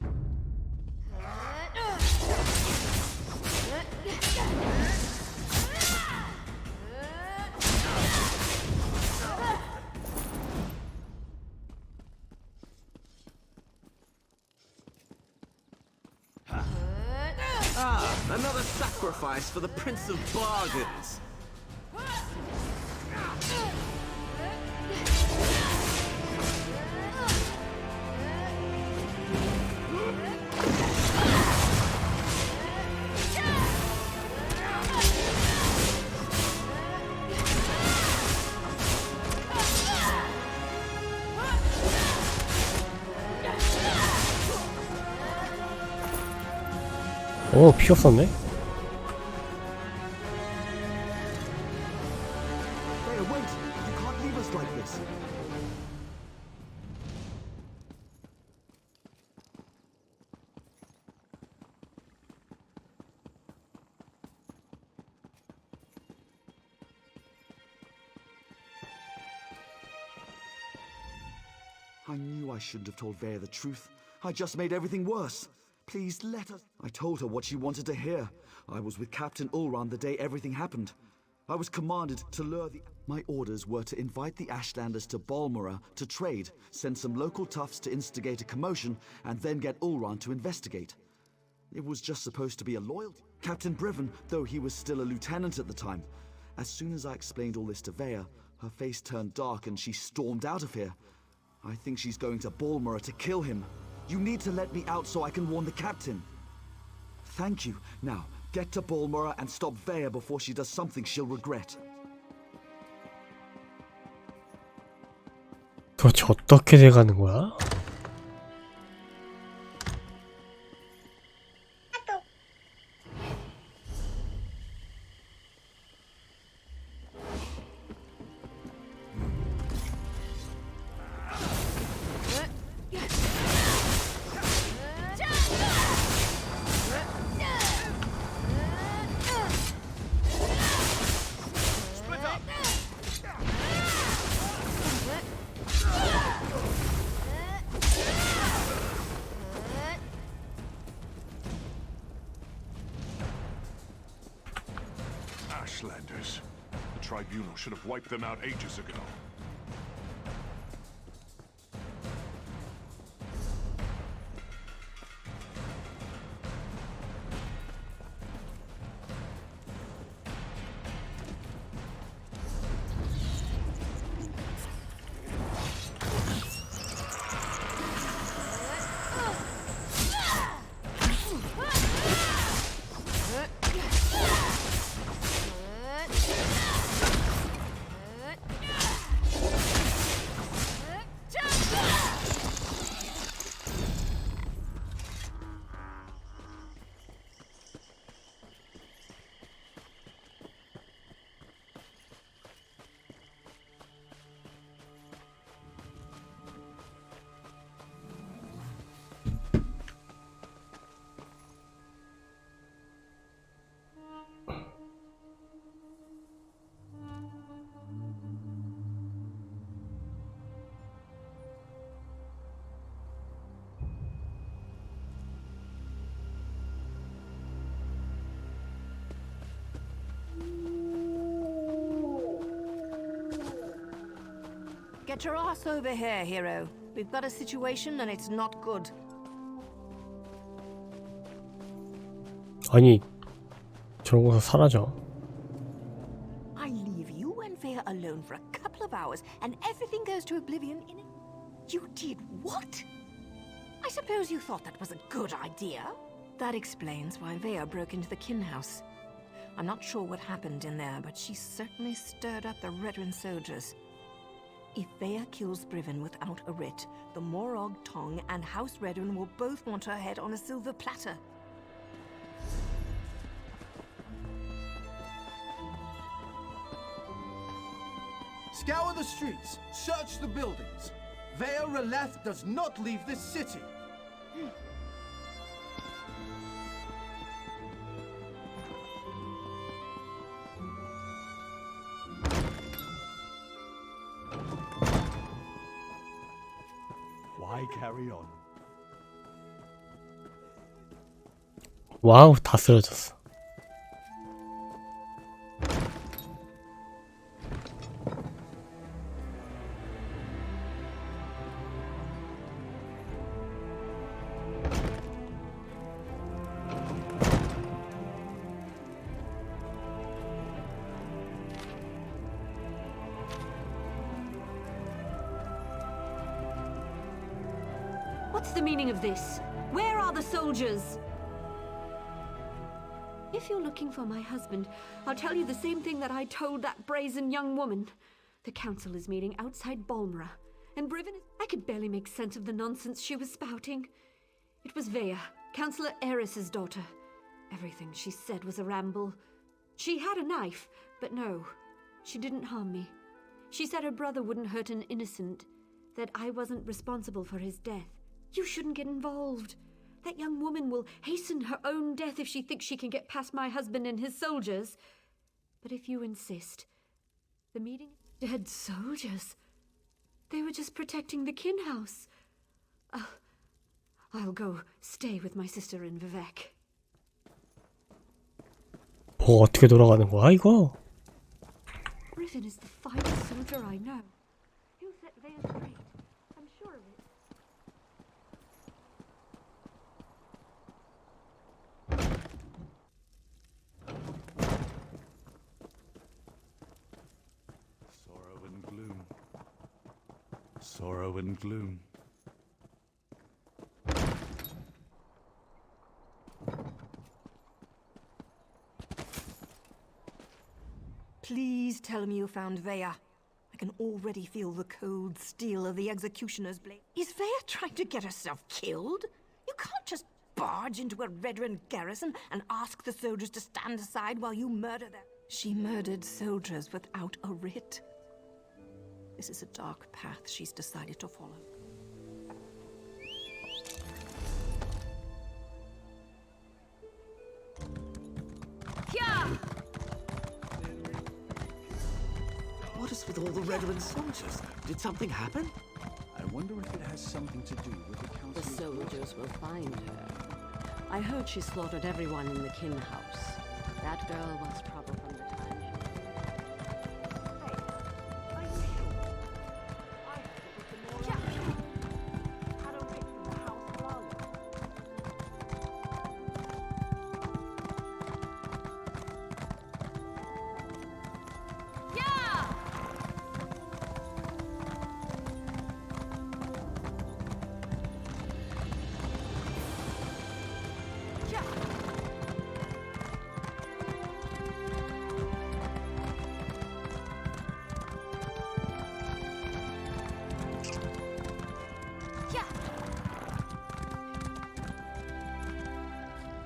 Another sacrifice for the Prince of Bargains. 오, 피 없었네? Vea, wait! You can't leave us like this. I knew I shouldn't have told Vea the truth. I just made everything worse. Please let us... I told her what she wanted to hear. I was with Captain Ulran the day everything happened. I was commanded to lure the... My orders were to invite the Ashlanders to Balmora to trade, send some local toughs to instigate a commotion, and then get Ulran to investigate. It was just supposed to be a loyalty. Captain Briven, though he was still a lieutenant at the time. As soon as I explained all this to Vea, her face turned dark and she stormed out of here. I think she's going to Balmora to kill him. You need to let me out so I can warn the captain. Thank you. Now, get to Balmora and stop Vea before she does something she'll regret. 도대체 어떻게 돼가는 거야? Ashlanders. The tribunal should have wiped them out ages ago. Get your ass over here, hero. We've got a situation and it's not good. 아니 저런 곳에서 사라져. I leave you and Vea alone for a couple of hours and everything goes to oblivion in it. You did what? I suppose you thought that was a good idea? That explains why Vea broke into the kin house. I'm not sure what happened in there, but she certainly stirred up the Redrin soldiers. If Vea kills Brivin without a writ, the Morog Tong and House Redrin will both want her head on a silver platter. Scour the streets, search the buildings. Vea Releth does not leave this city. Why carry on? 와우 다 쓰러졌어. What's the meaning of this? Where are the soldiers? If you're looking for my husband, I'll tell you the same thing that I told that brazen young woman. The council is meeting outside Balmora, and Brivin... I could barely make sense of the nonsense she was spouting. It was Vea, Councillor Eris's daughter. Everything she said was a ramble. She had a knife, but no, she didn't harm me. She said her brother wouldn't hurt an innocent, that I wasn't responsible for his death. You shouldn't get involved. That young woman will hasten her own death if she thinks she can get past my husband and his soldiers. But if you insist, the meeting... Dead soldiers? They were just protecting the kin house. I'll go stay with my sister in Vivek. 뭐 어떻게 돌아가는 거야 이거? Brivin is the finest soldier I know. He'll set Vea straight. I'm sure of it. Sorrow and gloom. Sorrow and gloom. Please tell me you found Vea. I can already feel the cold steel of the executioner's blade. Is Vea trying to get herself killed? You can't just barge into a Redrin garrison and ask the soldiers to stand aside while you murder them. She murdered soldiers without a writ. This is a dark path she's decided to follow. What is with all the Redrin soldiers? Did something happen? I wonder if it has something to do with the council. The soldiers will find her. I heard she slaughtered everyone in the kin house. That girl wants trouble from the time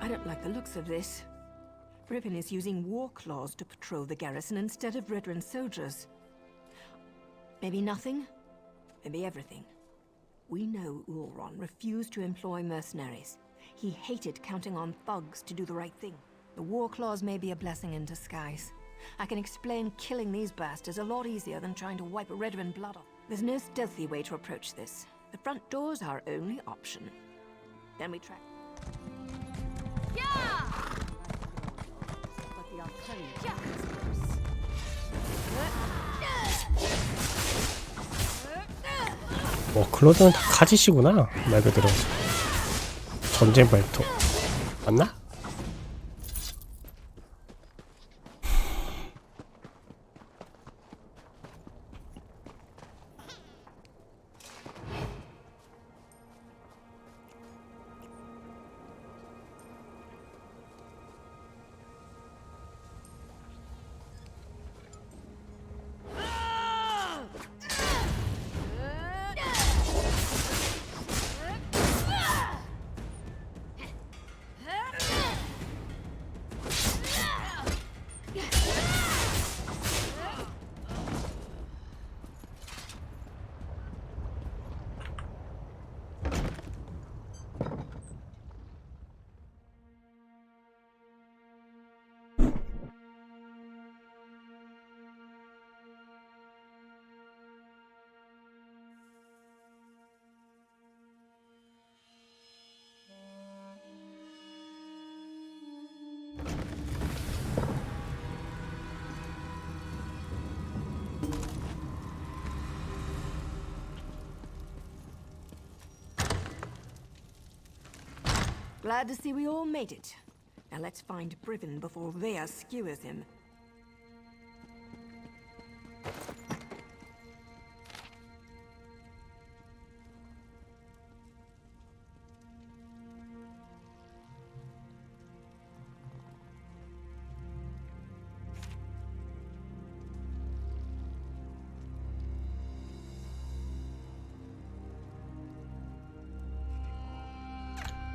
I don't like the looks of this. Brivin is using war claws to patrol the garrison instead of Redrin soldiers. Maybe nothing, maybe everything. We know Ulron refused to employ mercenaries. He hated counting on thugs to do the right thing. The war claws may be a blessing in disguise. I can explain killing these bastards a lot easier than trying to wipe Redrin blood off. There's no stealthy way to approach this. The front door's our only option. Then we try. but the alternative is worse. 클로드는 다 카짓이구나. 말 그대로 전쟁 발톱 맞나? Glad to see we all made it. Now let's find Brivin before Vea skewers him.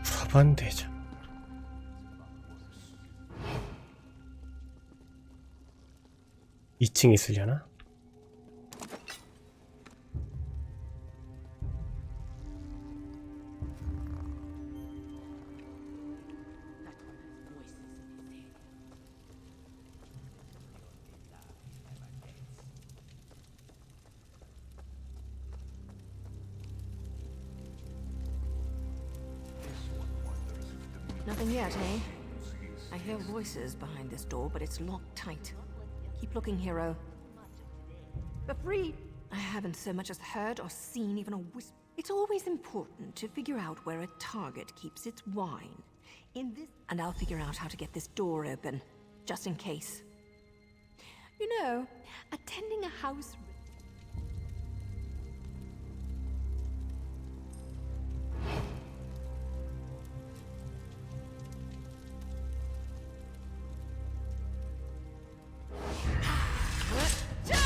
사반대장 2층 있으려나? Nothing yet, eh? I hear voices behind this door, but it's locked tight. Keep looking, hero. But free! I haven't so much as heard or seen even a whisper. It's always important to figure out where a target keeps its wine. And I'll figure out how to get this door open, just in case. You know, attending a house...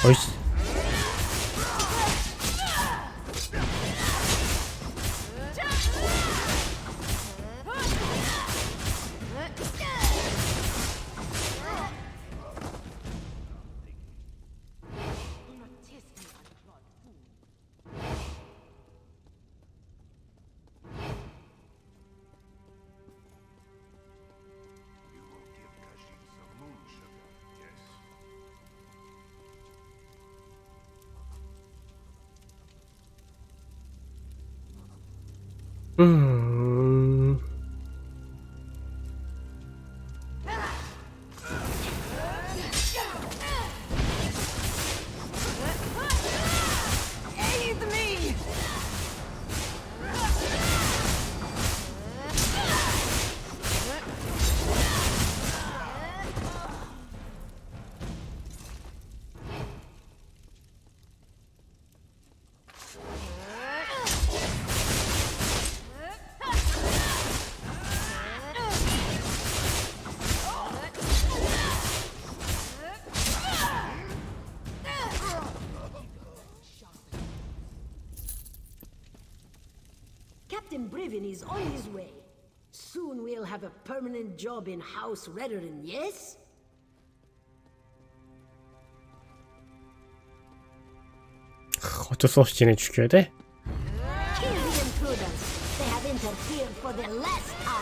어이씨. Captain Brivin is on his way. Soon we'll have a permanent job in House Redderin, yes? 어쩔 수 없이 쟤네 죽여야 돼? Kill the intruders. They have interfered for the last time.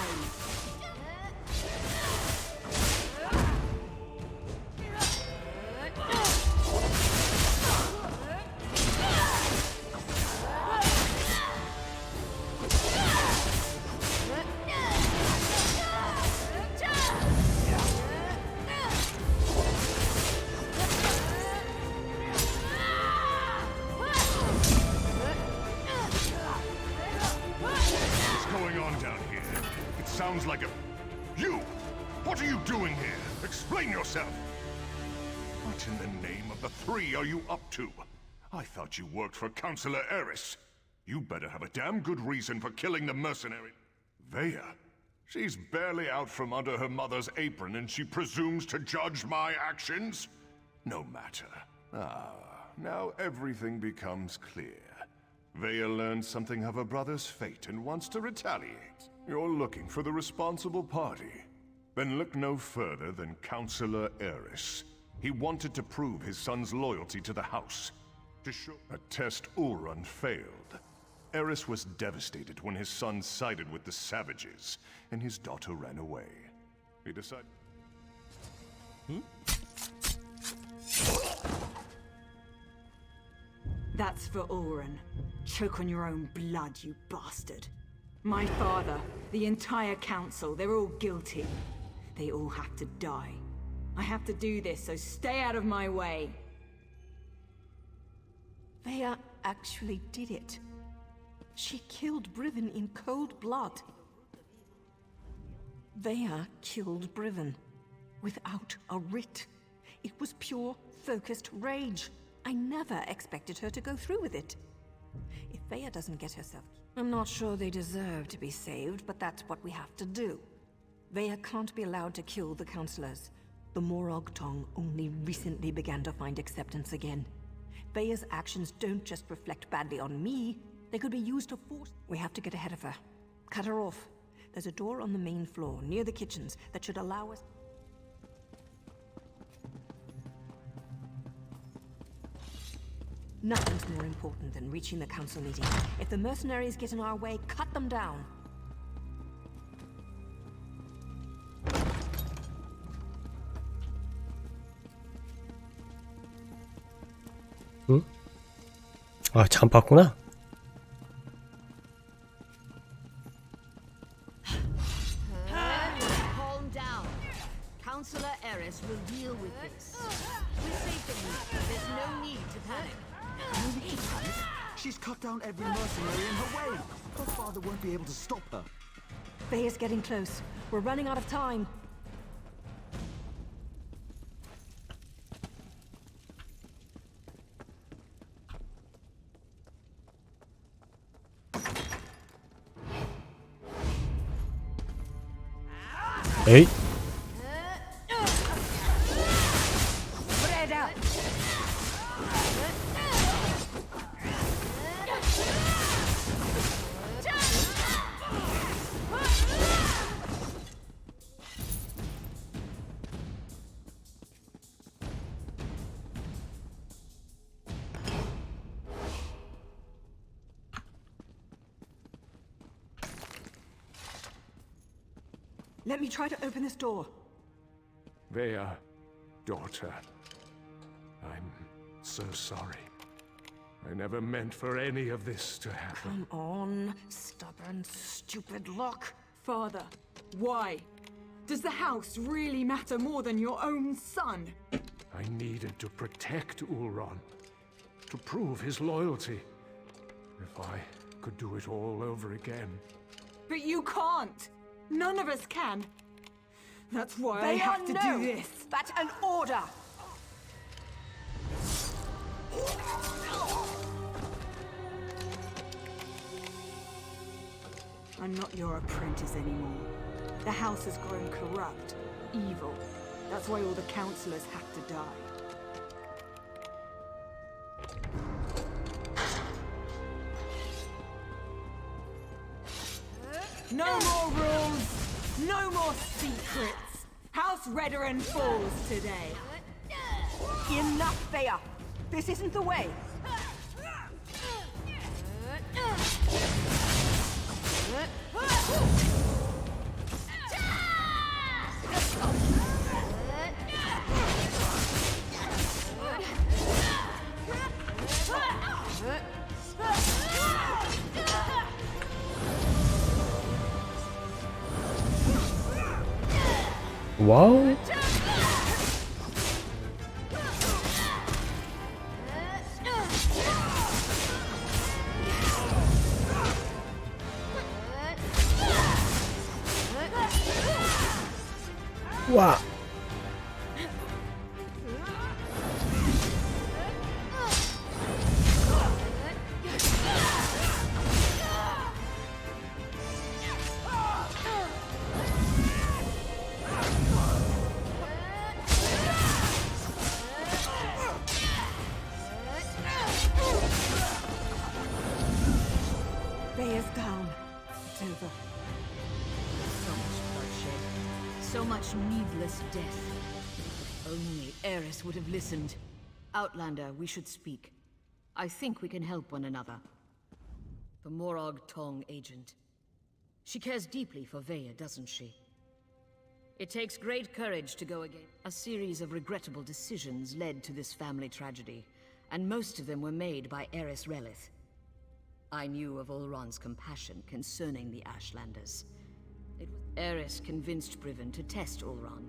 sounds like a... You! What are you doing here? Explain yourself! What in the name of the three are you up to? I thought you worked for Counselor Eris. You better have a damn good reason for killing the mercenary. Vea? She's barely out from under her mother's apron and she presumes to judge my actions? No matter. Now everything becomes clear. Vea learned something of her brother's fate and wants to retaliate. You're looking for the responsible party. Then look no further than Counselor Eris. He wanted to prove his son's loyalty to the house. To show a test Ulrun failed. Eris was devastated when his son sided with the savages, and his daughter ran away. He decided... That's for Ulrun. Choke on your own blood, you bastard. My father, the entire council, they're all guilty. They all have to die. I have to do this, so stay out of my way. Vea actually did it. She killed Briven in cold blood. Vea killed Briven without a writ. It was pure, focused rage. I never expected her to go through with it. If Vea doesn't get herself... I'm not sure they deserve to be saved, but that's what we have to do. Vea can't be allowed to kill the counselors. The Morag Tong only recently began to find acceptance again. Vea's actions don't just reflect badly on me, they could be used to force... We have to get ahead of her. Cut her off. There's a door on the main floor, near the kitchens, that should allow us... Nothing's more important than reaching the council meeting. If the mercenaries get in our way, cut them down. 응? 아, 참 봤구나. Calm down. Counselor Eris will deal with this. We're safe in here. There's no need to panic. No need to panic. She's cut down every mercenary in her way. Her father won't be able to stop her. Vea's getting close. We're running out of time. 에이? Let me try to open this door. Vea, daughter, I'm so sorry. I never meant for any of this to happen. Come on, stubborn, stupid lock. Father, why? Does the house really matter more than your own son? I needed to protect Ulrun, to prove his loyalty. If I could do it all over again. But you can't. None of us can. That's why I Vea, have to do this. That's an order. I'm not your apprentice anymore. The house has grown corrupt, evil. That's why all the counselors have to die. No more rules! No more secrets! House Redoran falls today. Enough, Vea. This isn't the way. 와우. 와. Vaya's down. It's over. So much bloodshed. So much needless death. Only Eris would have listened. Outlander, we should speak. I think we can help one another. The Morag Tong agent. She cares deeply for Vaya, doesn't she? It takes great courage to go against. A series of regrettable decisions led to this family tragedy, and most of them were made by Eris Relith. I knew of Ulron's compassion concerning the Ashlanders. Eris convinced Briven to test Ulron.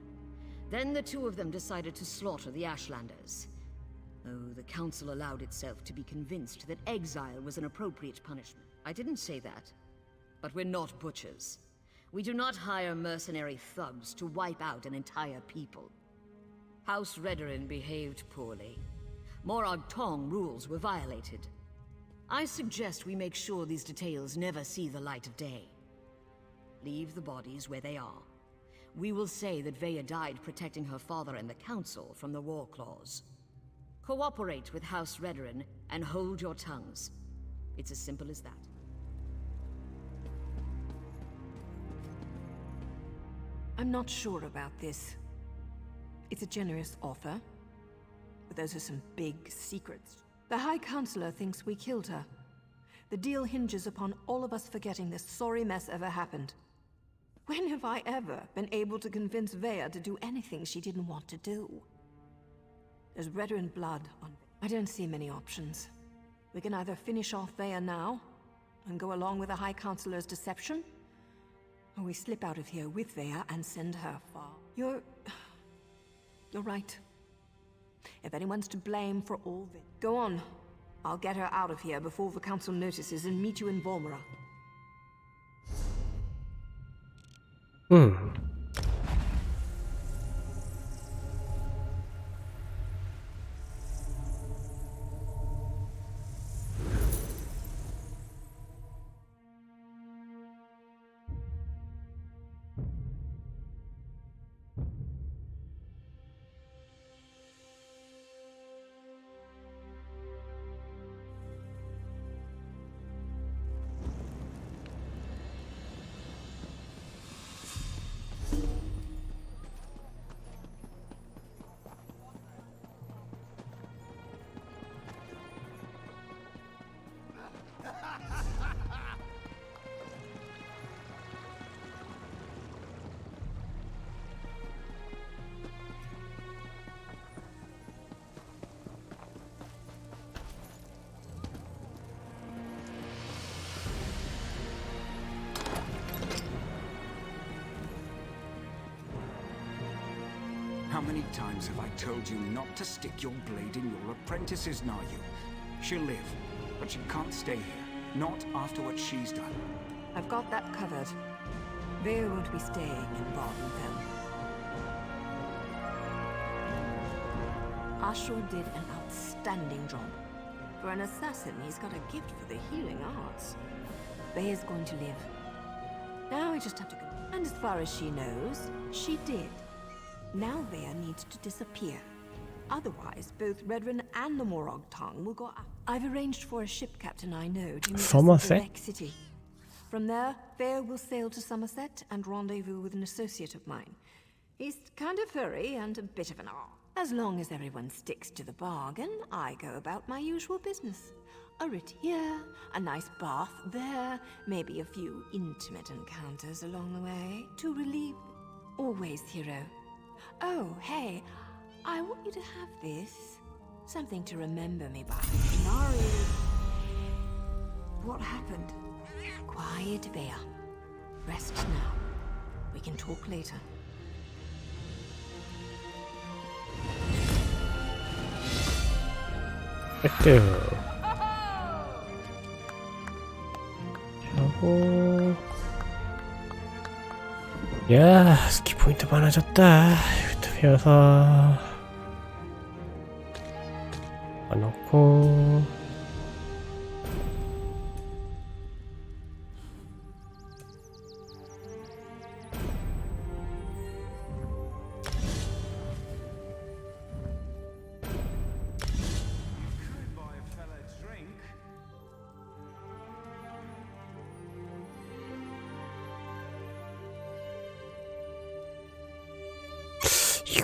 Then the two of them decided to slaughter the Ashlanders. Oh, the Council allowed itself to be convinced that exile was an appropriate punishment. I didn't say that. But we're not butchers. We do not hire mercenary thugs to wipe out an entire people. House Redorin behaved poorly. Morag Tong rules were violated. I suggest we make sure these details never see the light of day. Leave the bodies where they are. We will say that Vaya died protecting her father and the Council from the War Claws. Cooperate with House Redorin and hold your tongues. It's as simple as that. I'm not sure about this. It's a generous offer, but those are some big secrets. The High Counselor thinks we killed her. The deal hinges upon all of us forgetting this sorry mess ever happened. When have I ever been able to convince Vaya to do anything she didn't want to do? There's Redorin blood on... I don't see many options. We can either finish off Vaya now, and go along with the High Counselor's deception, or we slip out of here with Vaya and send her far. You're right. If anyone's to blame for all this, go on. I'll get her out of here before the Council notices and meet you in Volmara. How many times have I told you not to stick your blade in your apprentices, Nayu? She'll live, but she can't stay here. Not after what she's done. I've got that covered. Vaya won't be staying in Vardenfell. Ashur did an outstanding job. For an assassin, he's got a gift for the healing arts. Vaya's going to live. Now I just have to go. And as far as she knows, she did. Now Vaya needs to disappear. Otherwise, both Redorin and the Morag Tong will go out. I've arranged for a ship captain I know to meet us in Quebec City. From there, Vaya will sail to Somerset and rendezvous with an associate of mine. He's kind of furry and a bit of an arse. As long as everyone sticks to the bargain, I go about my usual business. A writ here, a nice bath there, maybe a few intimate encounters along the way to relieve... Always, hero. Oh, hey, I want you to have this. Something to remember me by. Nari... What happened? Quiet, Vaya. Rest now. We can talk later. 획득 하고 야, 스키 포인트 많아졌다. 이것도 배워서 넣고.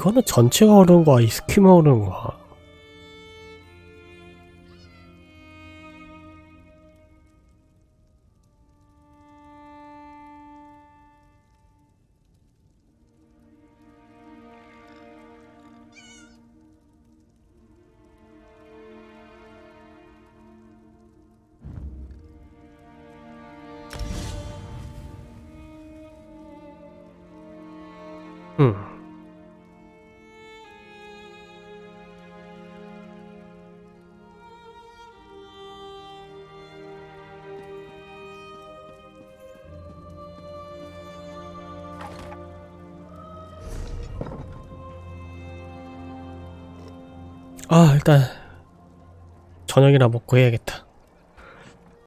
이거는 전체가 오르는 거야? 이 스키만 오르는 거야? 아, 일단 저녁이나 먹고 해야겠다.